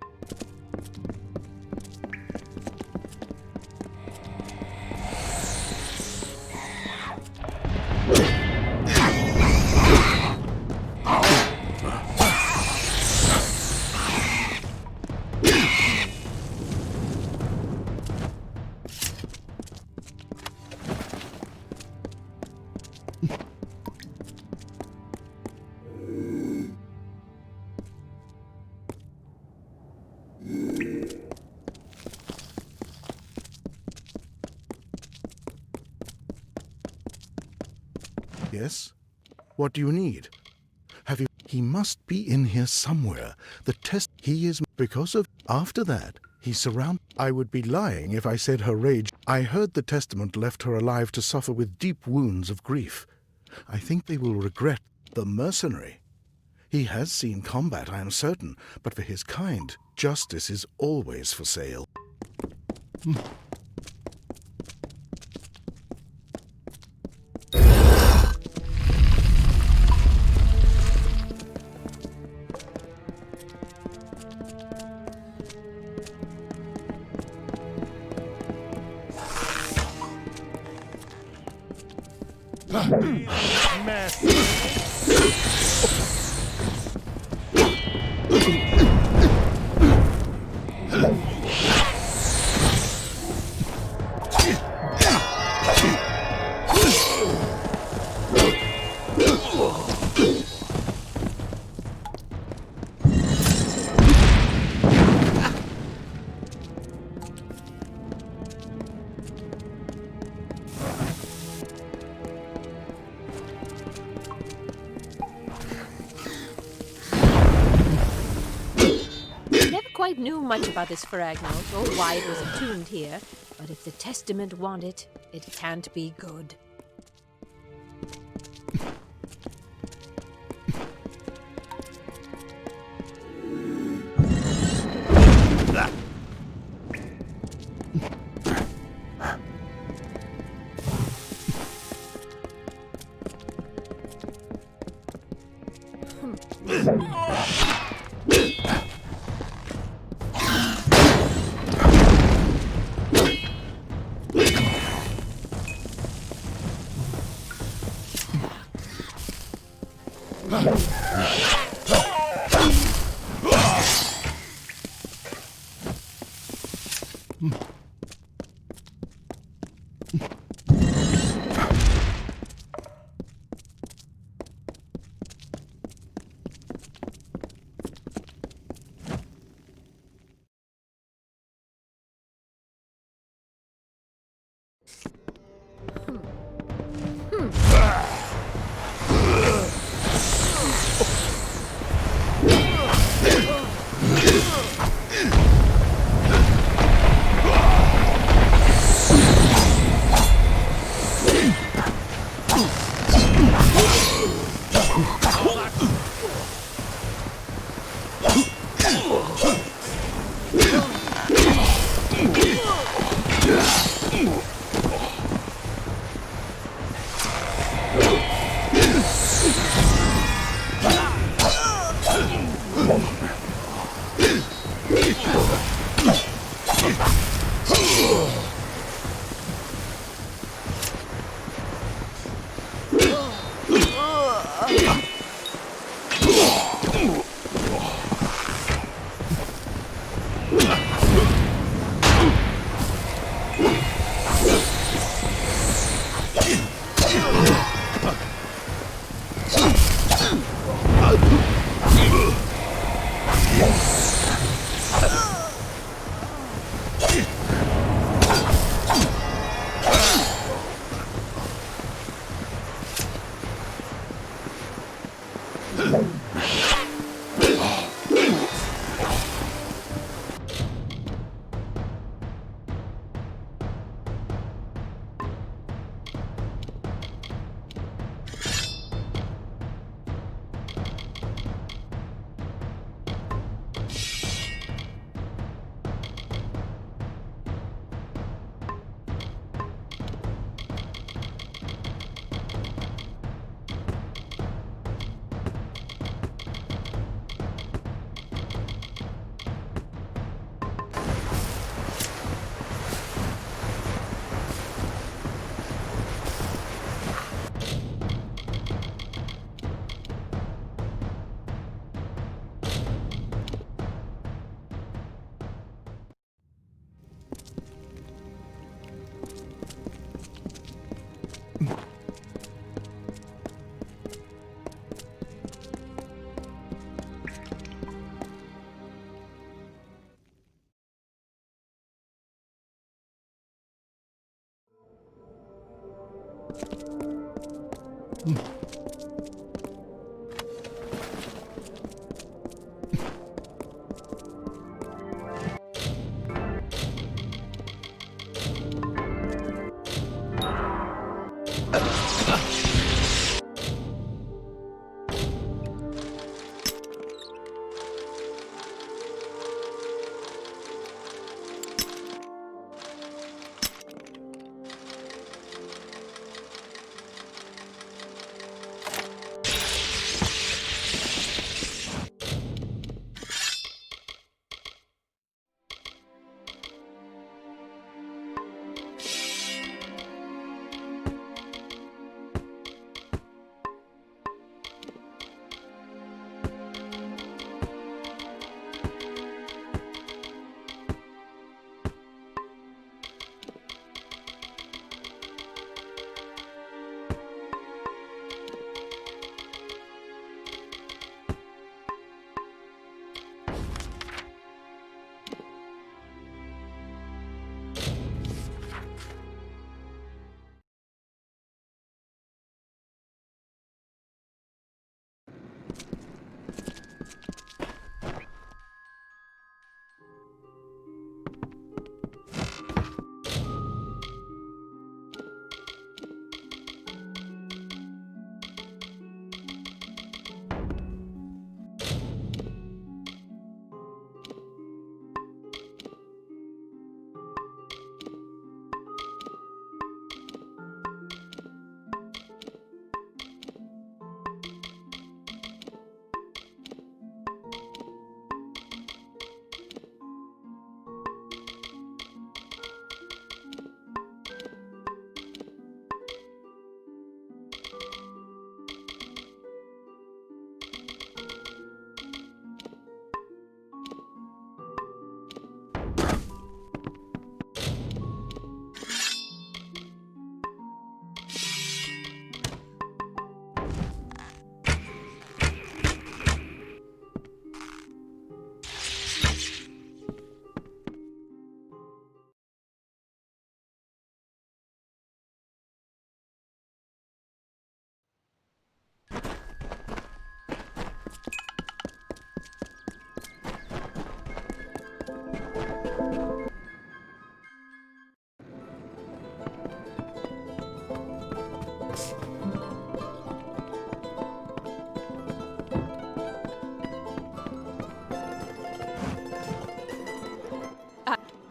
Yes? What do you need? Have you... He must be in here somewhere. The test... He is... Because of... After that, he surround... I would be lying if I said her rage... I heard the Testament left her alive to suffer with deep wounds of grief. I think they will regret the mercenary. He has seen combat, I am certain, but for his kind, justice is always for sale. Quite knew much about this fragment or why it was entombed here, but if the Testament want it, it can't be good.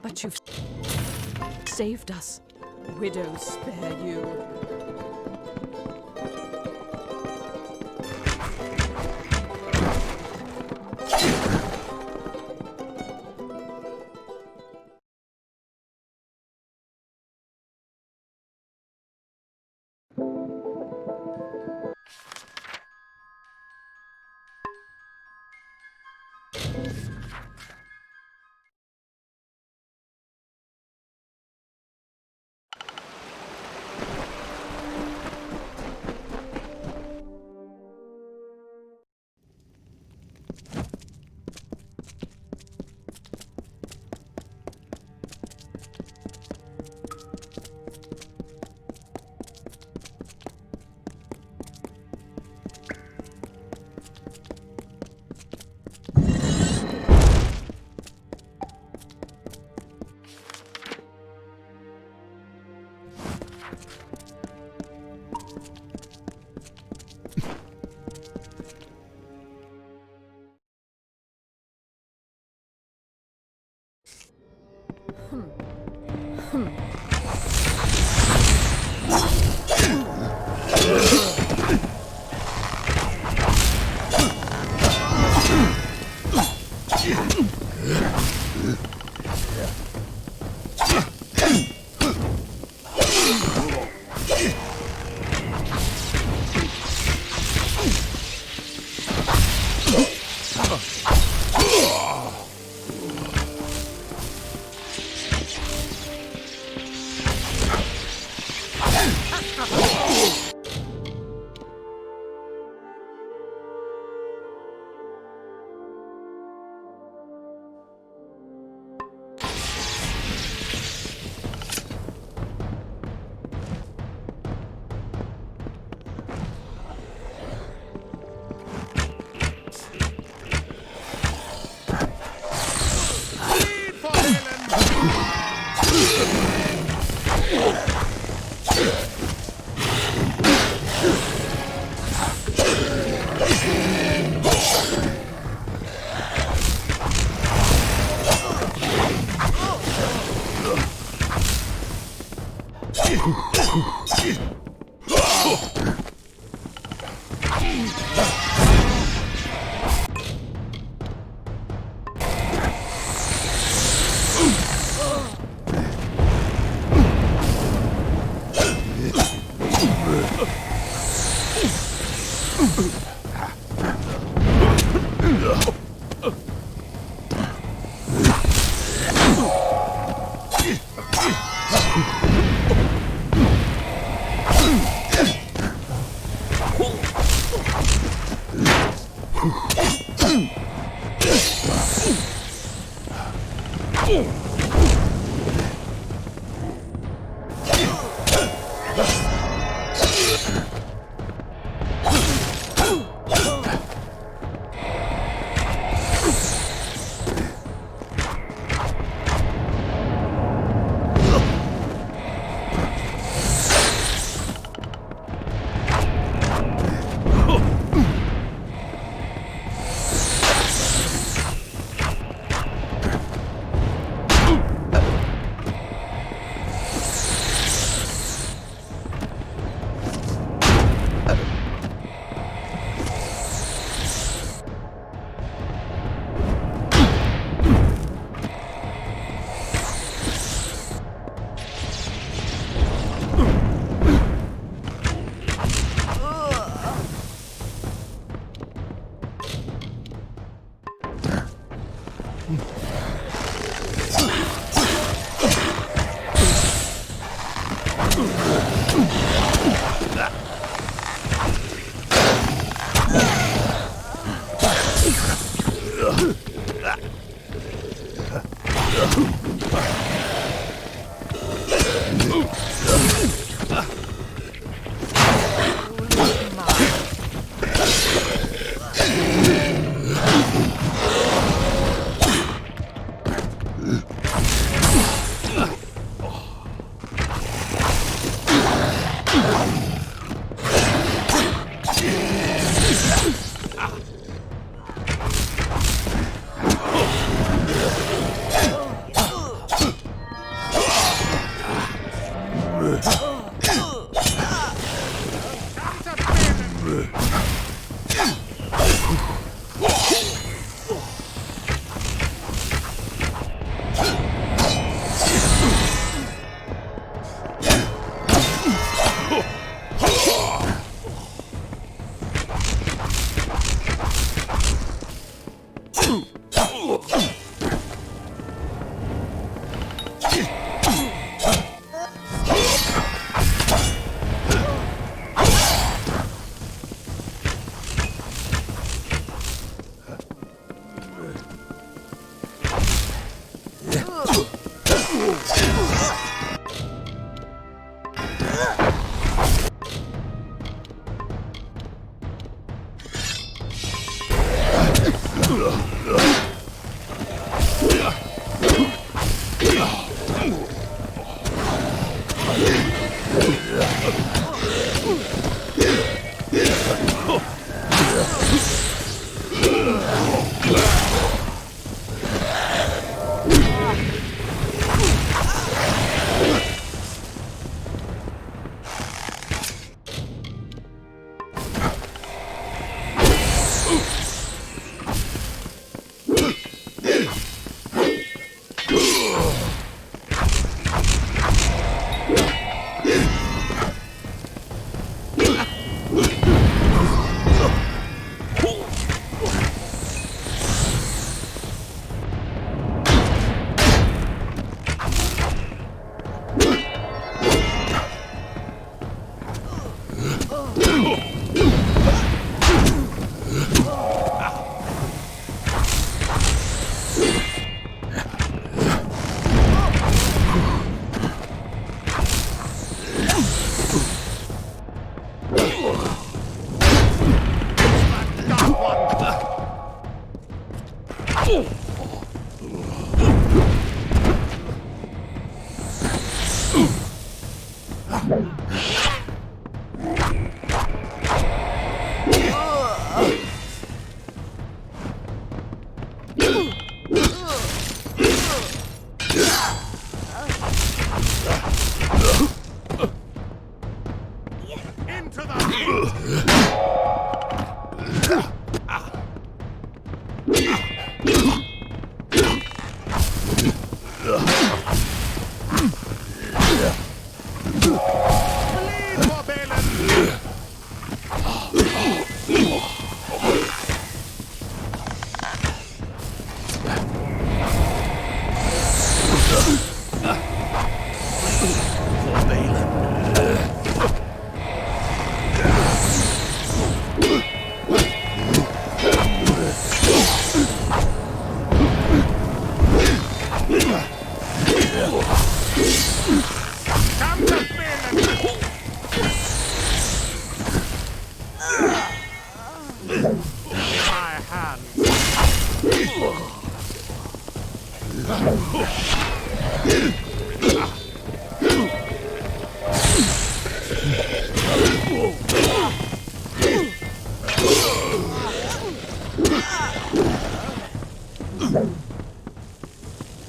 But you've saved us. Widows spare you.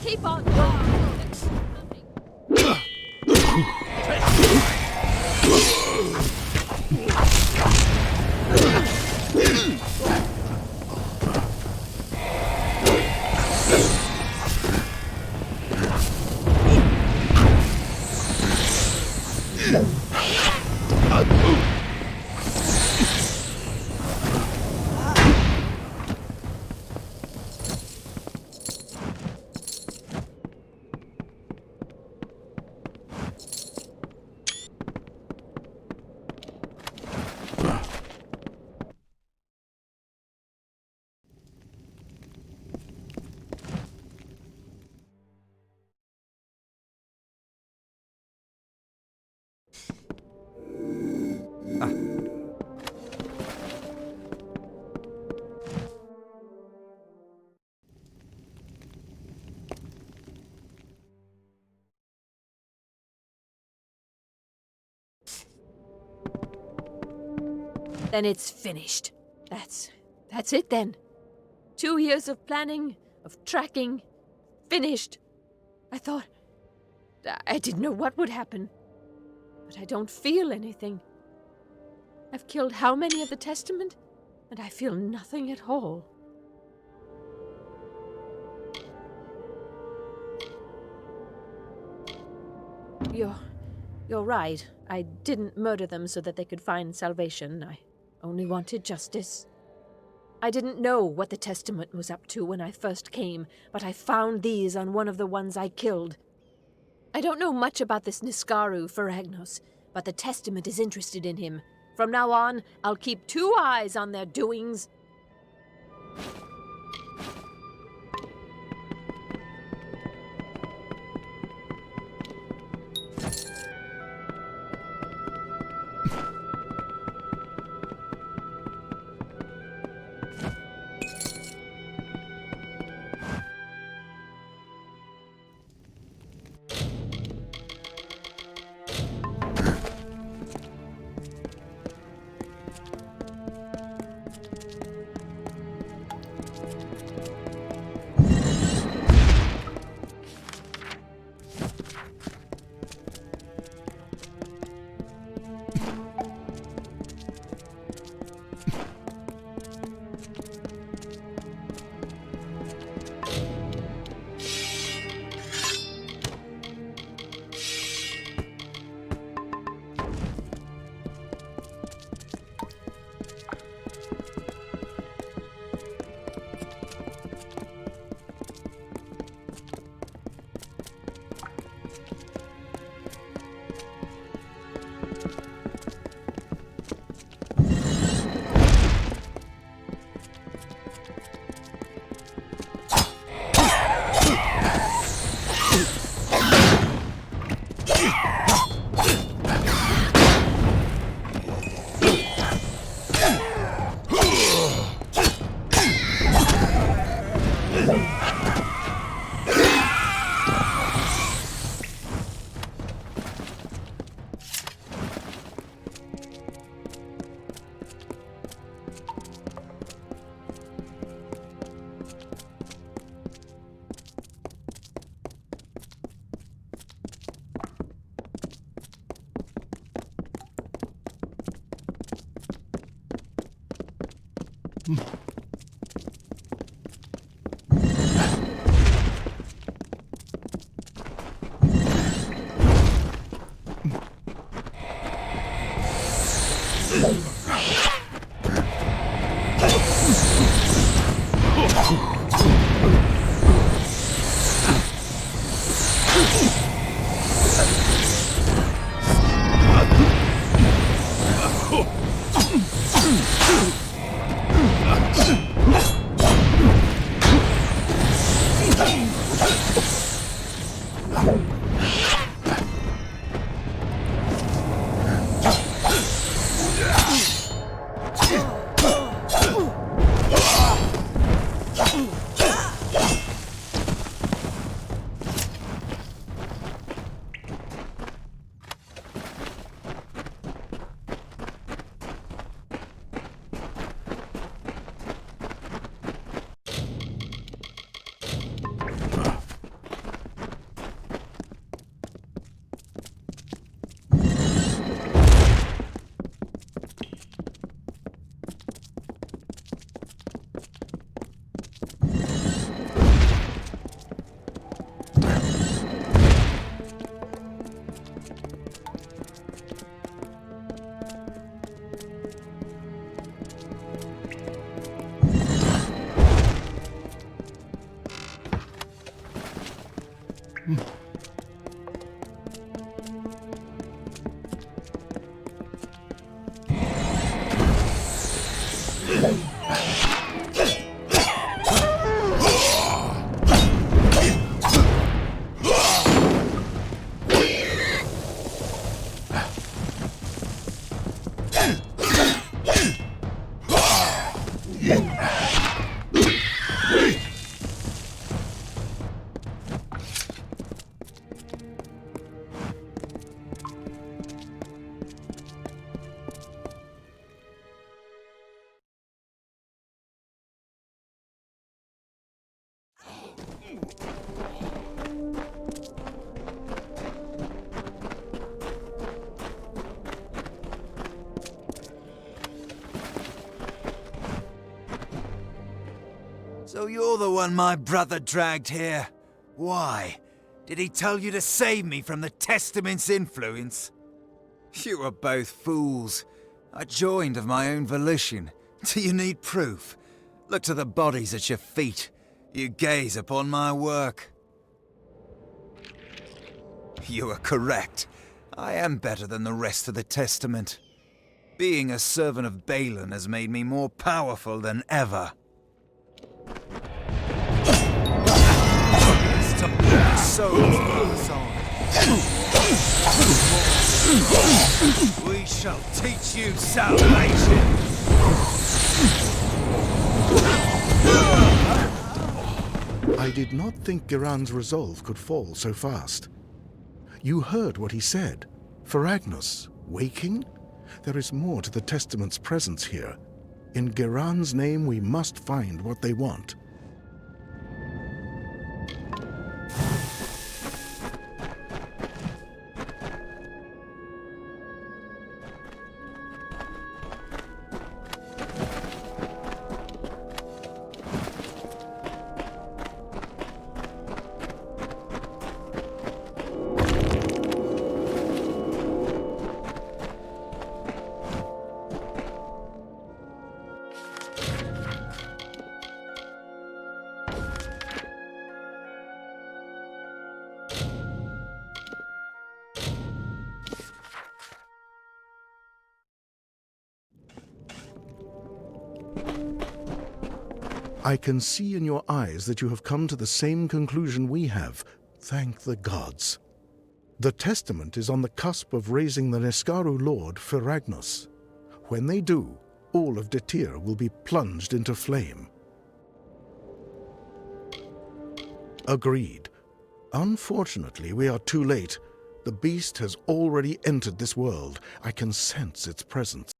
Keep on. Then it's finished. That's it then. 2 years of planning, of tracking, finished. I thought... I didn't know what would happen. But I don't feel anything. I've killed how many of the Testament? And I feel nothing at all. You're right. I didn't murder them so that they could find salvation. I only wanted justice. I didn't know what the Testament was up to when I first came, but I found these on one of the ones I killed. I don't know much about this Niskaru Feragnos, but the Testament is interested in him. From now on, I'll keep 2 eyes on their doings. So you're the one my brother dragged here. Why? Did he tell you to save me from the Testament's influence? You were both fools. I joined of my own volition. Do you need proof? Look to the bodies at your feet. You gaze upon my work. You are correct. I am better than the rest of the Testament. Being a servant of Balin has made me more powerful than ever. Souls pass on. We shall teach you salvation. I did not think Geraint's resolve could fall so fast. You heard what he said. Ferragnus, waking? There is more to the Testament's presence here. In Geraint's name, we must find what they want. I can see in your eyes that you have come to the same conclusion we have. Thank the gods. The Testament is on the cusp of raising the Niskaru lord, Ferragnus. When they do, all of Detir will be plunged into flame. Agreed. Unfortunately, we are too late. The beast has already entered this world. I can sense its presence.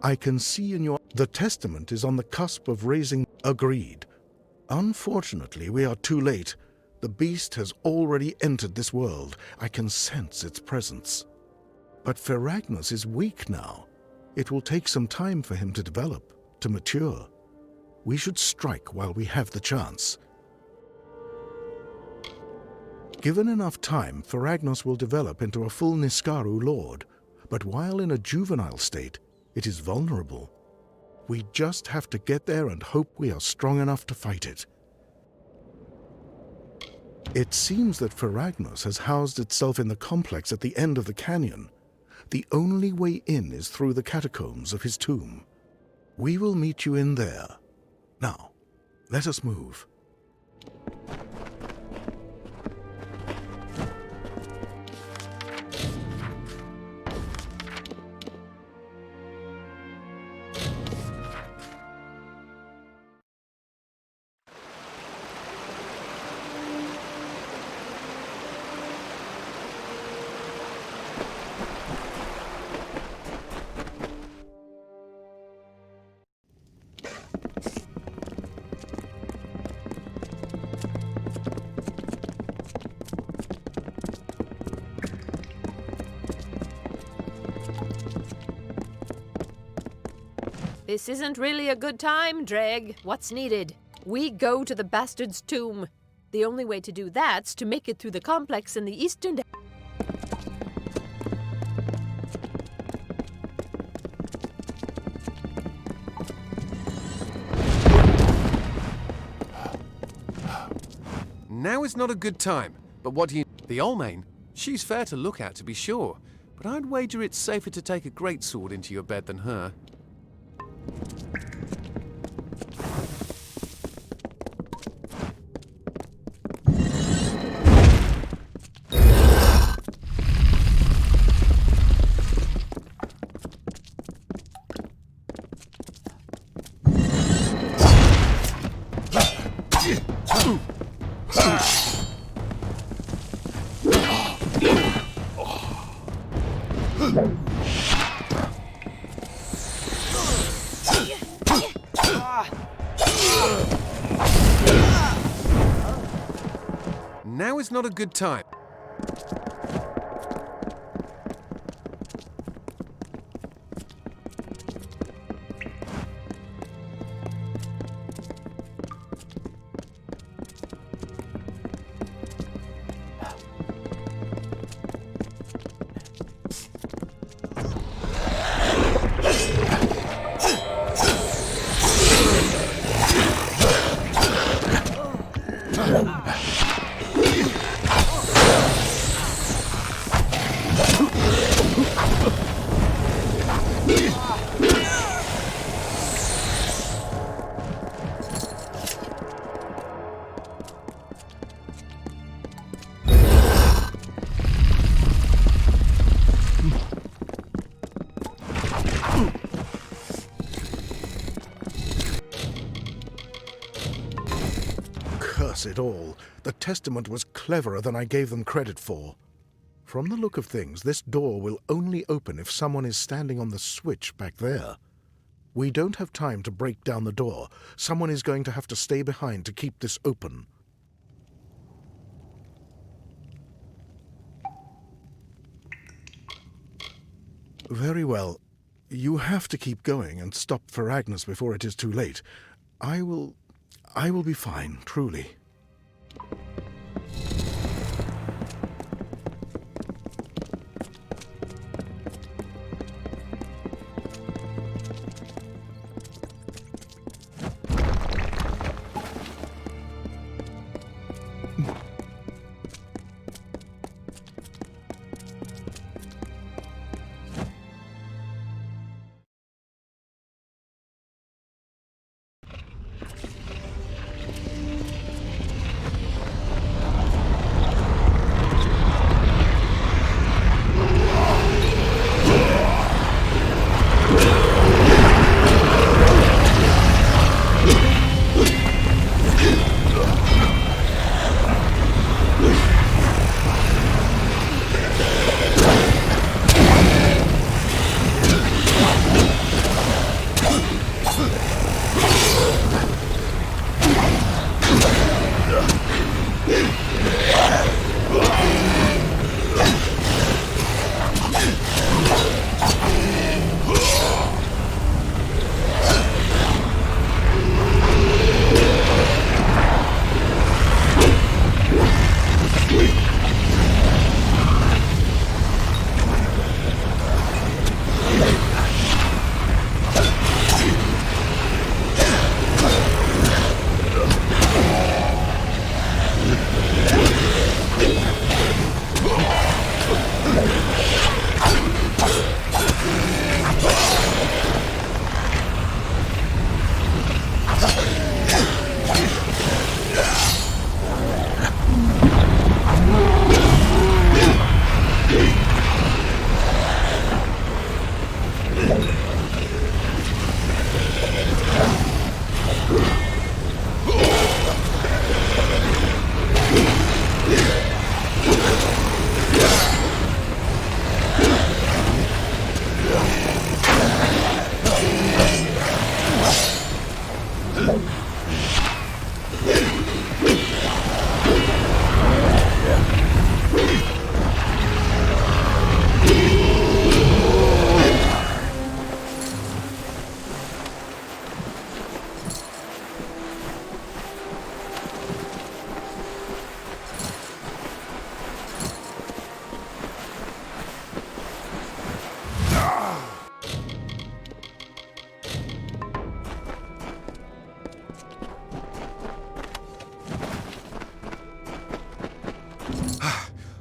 I can see in your... The Testament is on the cusp of raising... Agreed. Unfortunately, we are too late. The beast has already entered this world. I can sense its presence. But Ferragnus is weak now. It will take some time for him to develop, to mature. We should strike while we have the chance. Given enough time, Ferragnus will develop into a full Niskaru lord. But while in a juvenile state, it is vulnerable. We just have to get there and hope we are strong enough to fight it. It seems that Ferragnus has housed itself in the complex at the end of the canyon. The only way in is through the catacombs of his tomb. We will meet you in there. Now, let us move. This isn't really a good time, Dreg. What's needed? We go to the bastard's tomb. The only way to do that's to make it through the complex in the eastern... Now is not a good time, but what do you... The Olmain? She's fair to look at, to be sure, but I'd wager it's safer to take a greatsword into your bed than her. Now is not a good time. Curse it all. The testament was cleverer than I gave them credit for. From the look of things, this door will only open if someone is standing on the switch back there. We don't have time to break down the door. Someone is going to have to stay behind to keep this open. Very well. You have to keep going and stop for Agnes before it is too late. I will be fine, truly.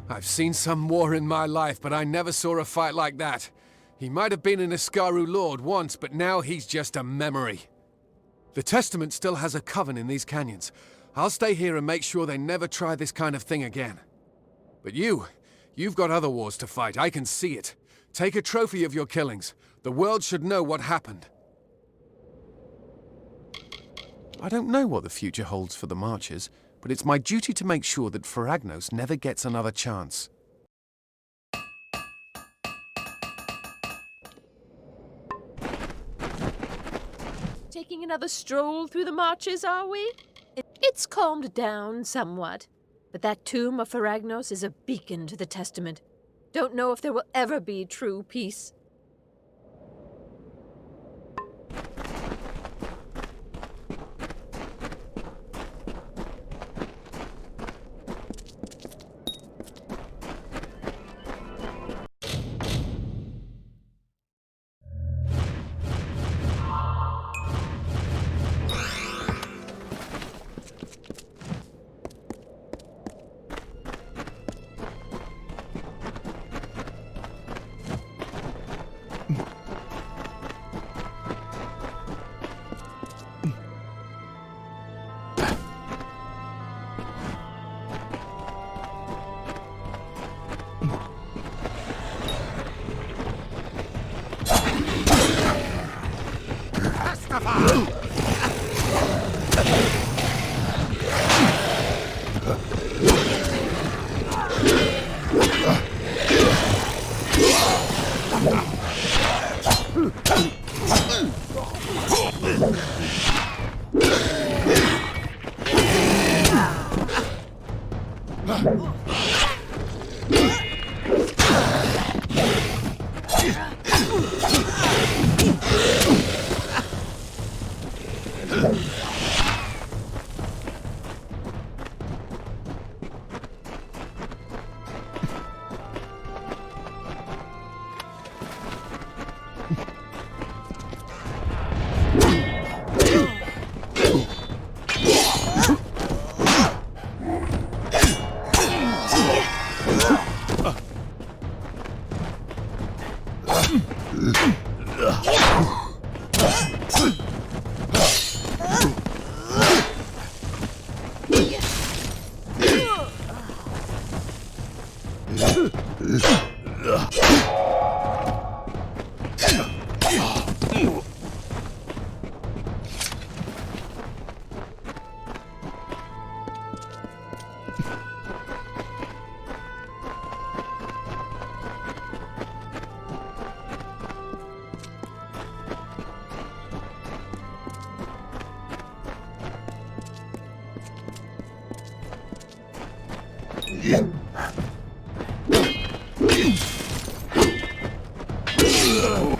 I've seen some war in my life, but I never saw a fight like that. He might have been an Iskaru lord once, but now he's just a memory. The Testament still has a coven in these canyons. I'll stay here and make sure they never try this kind of thing again. But you've got other wars to fight, I can see it. Take a trophy of your killings. The world should know what happened. I don't know what the future holds for the Marchers, but it's my duty to make sure that Feragnos never gets another chance. Taking another stroll through the marches, are we? It's calmed down somewhat, but that tomb of Feragnos is a beacon to the Testament. Don't know if there will ever be true peace.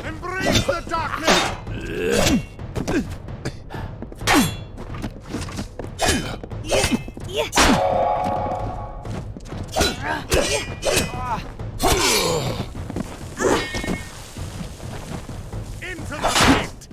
Embrace the darkness! Into the pit!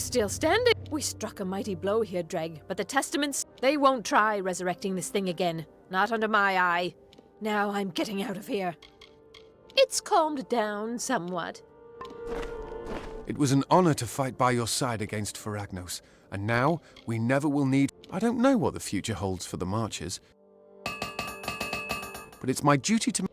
We're still standing. We struck a mighty blow here, Dreg, but the Testaments, they won't try resurrecting this thing again. Not under my eye. Now I'm getting out of here. It's calmed down somewhat. It was an honor to fight by your side against Faragnos, and now we never will need... I don't know what the future holds for the Marchers, but it's my duty to...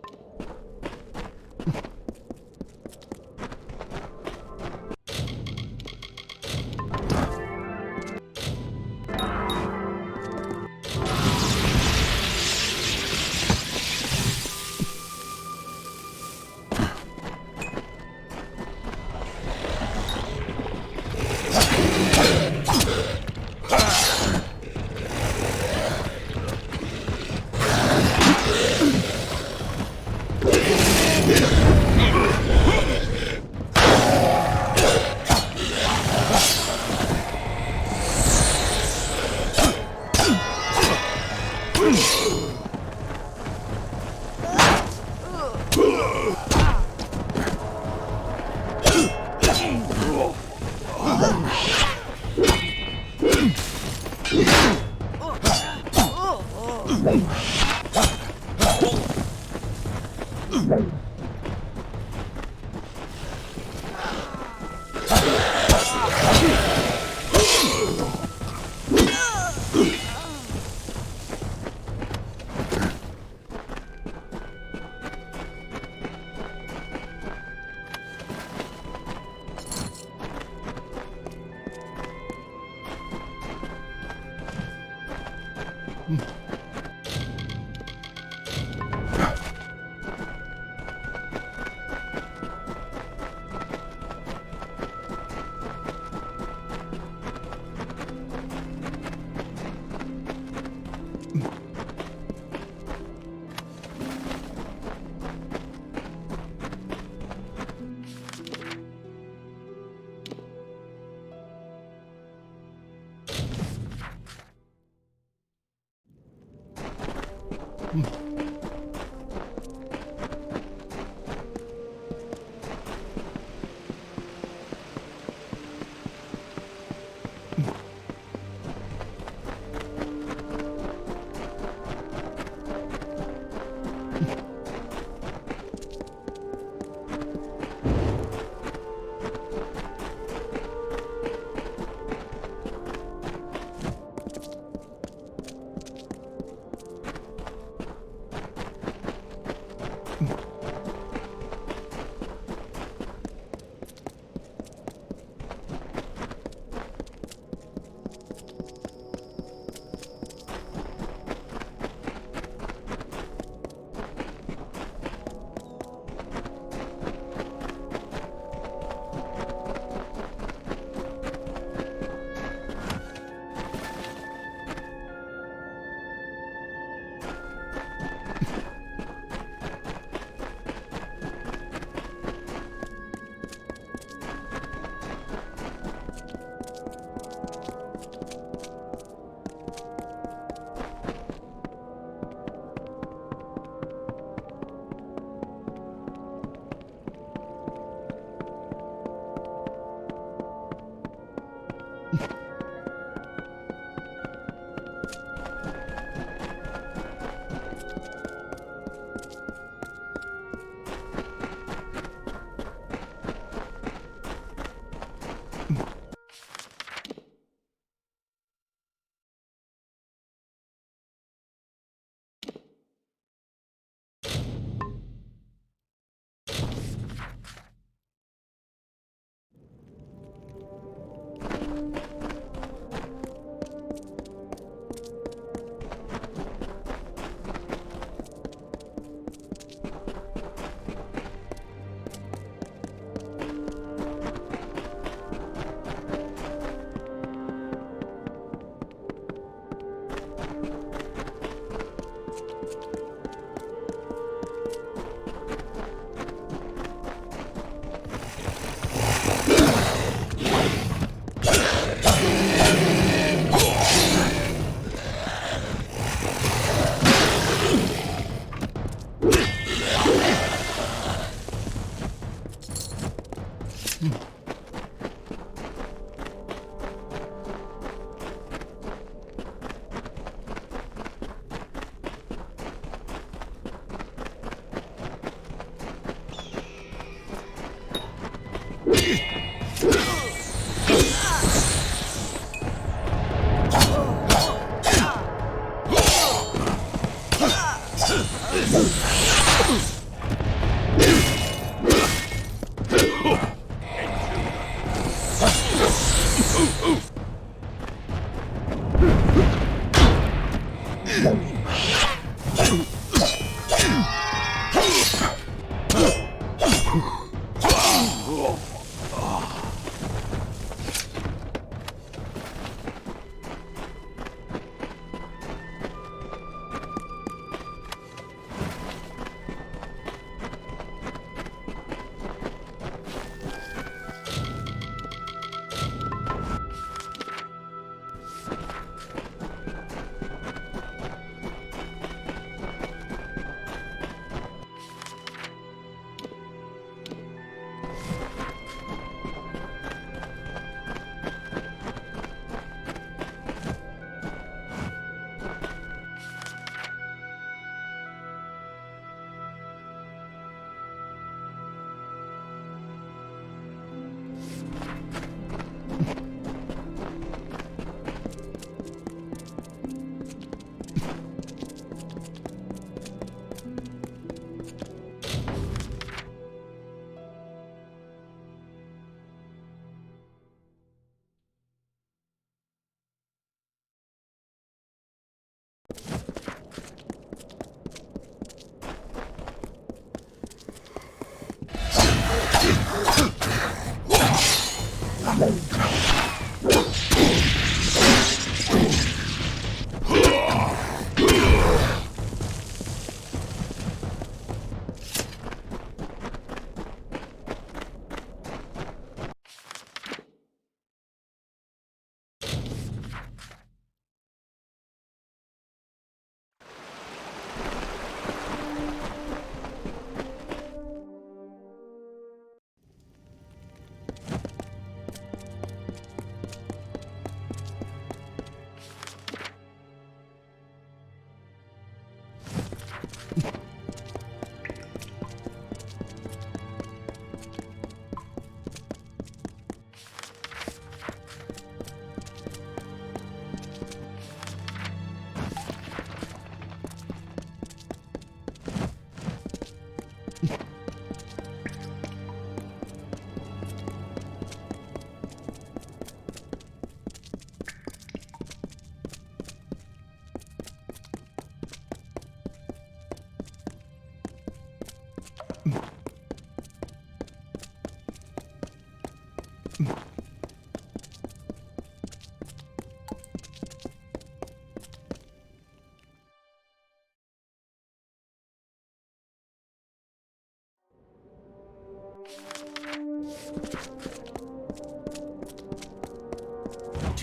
Do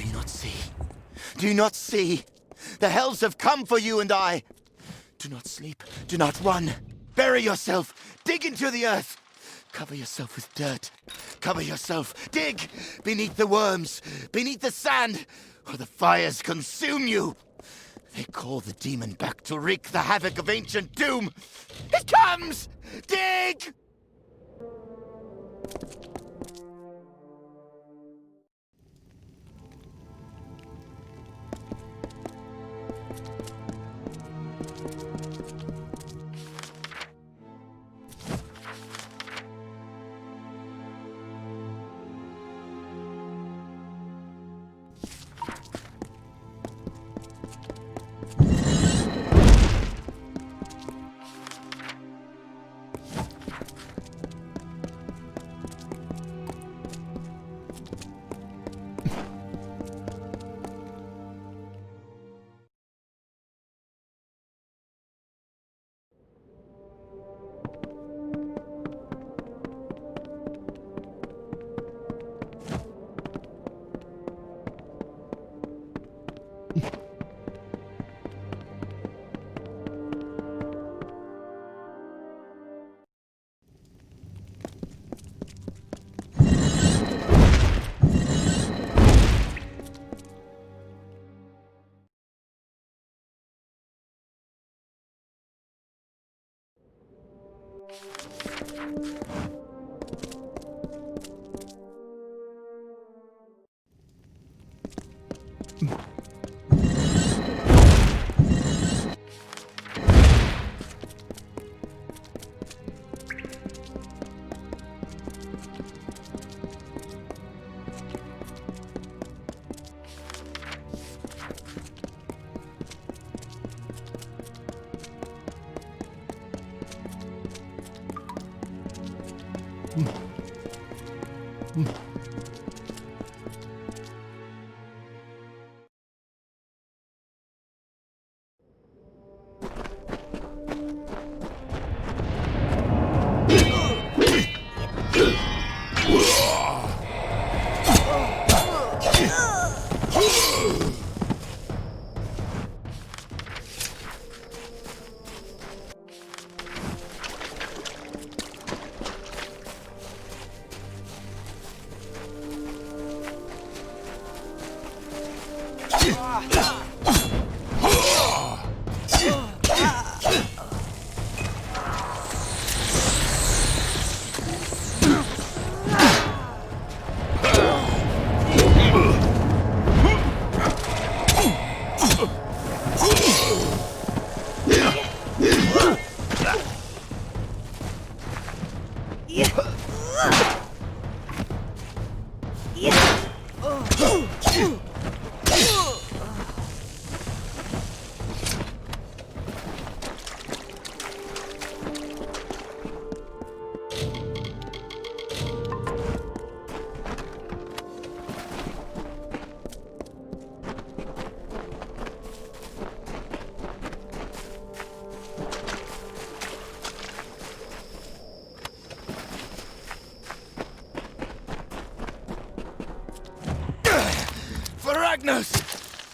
you not see? Do you not see? The hells have come for you and I. Do not sleep. Do not run. Bury yourself. Dig into the earth. Cover yourself with dirt. Cover yourself. Dig beneath the worms, beneath the sand, or the fires consume you. They call the demon back to wreak the havoc of ancient doom. It comes! Dig!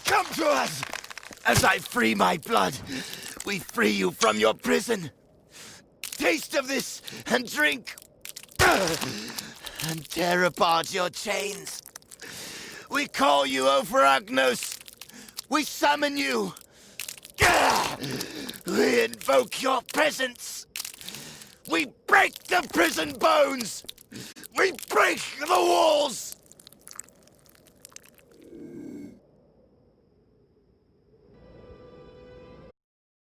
Come to us! As I free my blood, we free you from your prison. Taste of this and drink, and tear apart your chains. We call you, O Faragnos. We summon you. We invoke your presence. We break the prison bones. We break the walls.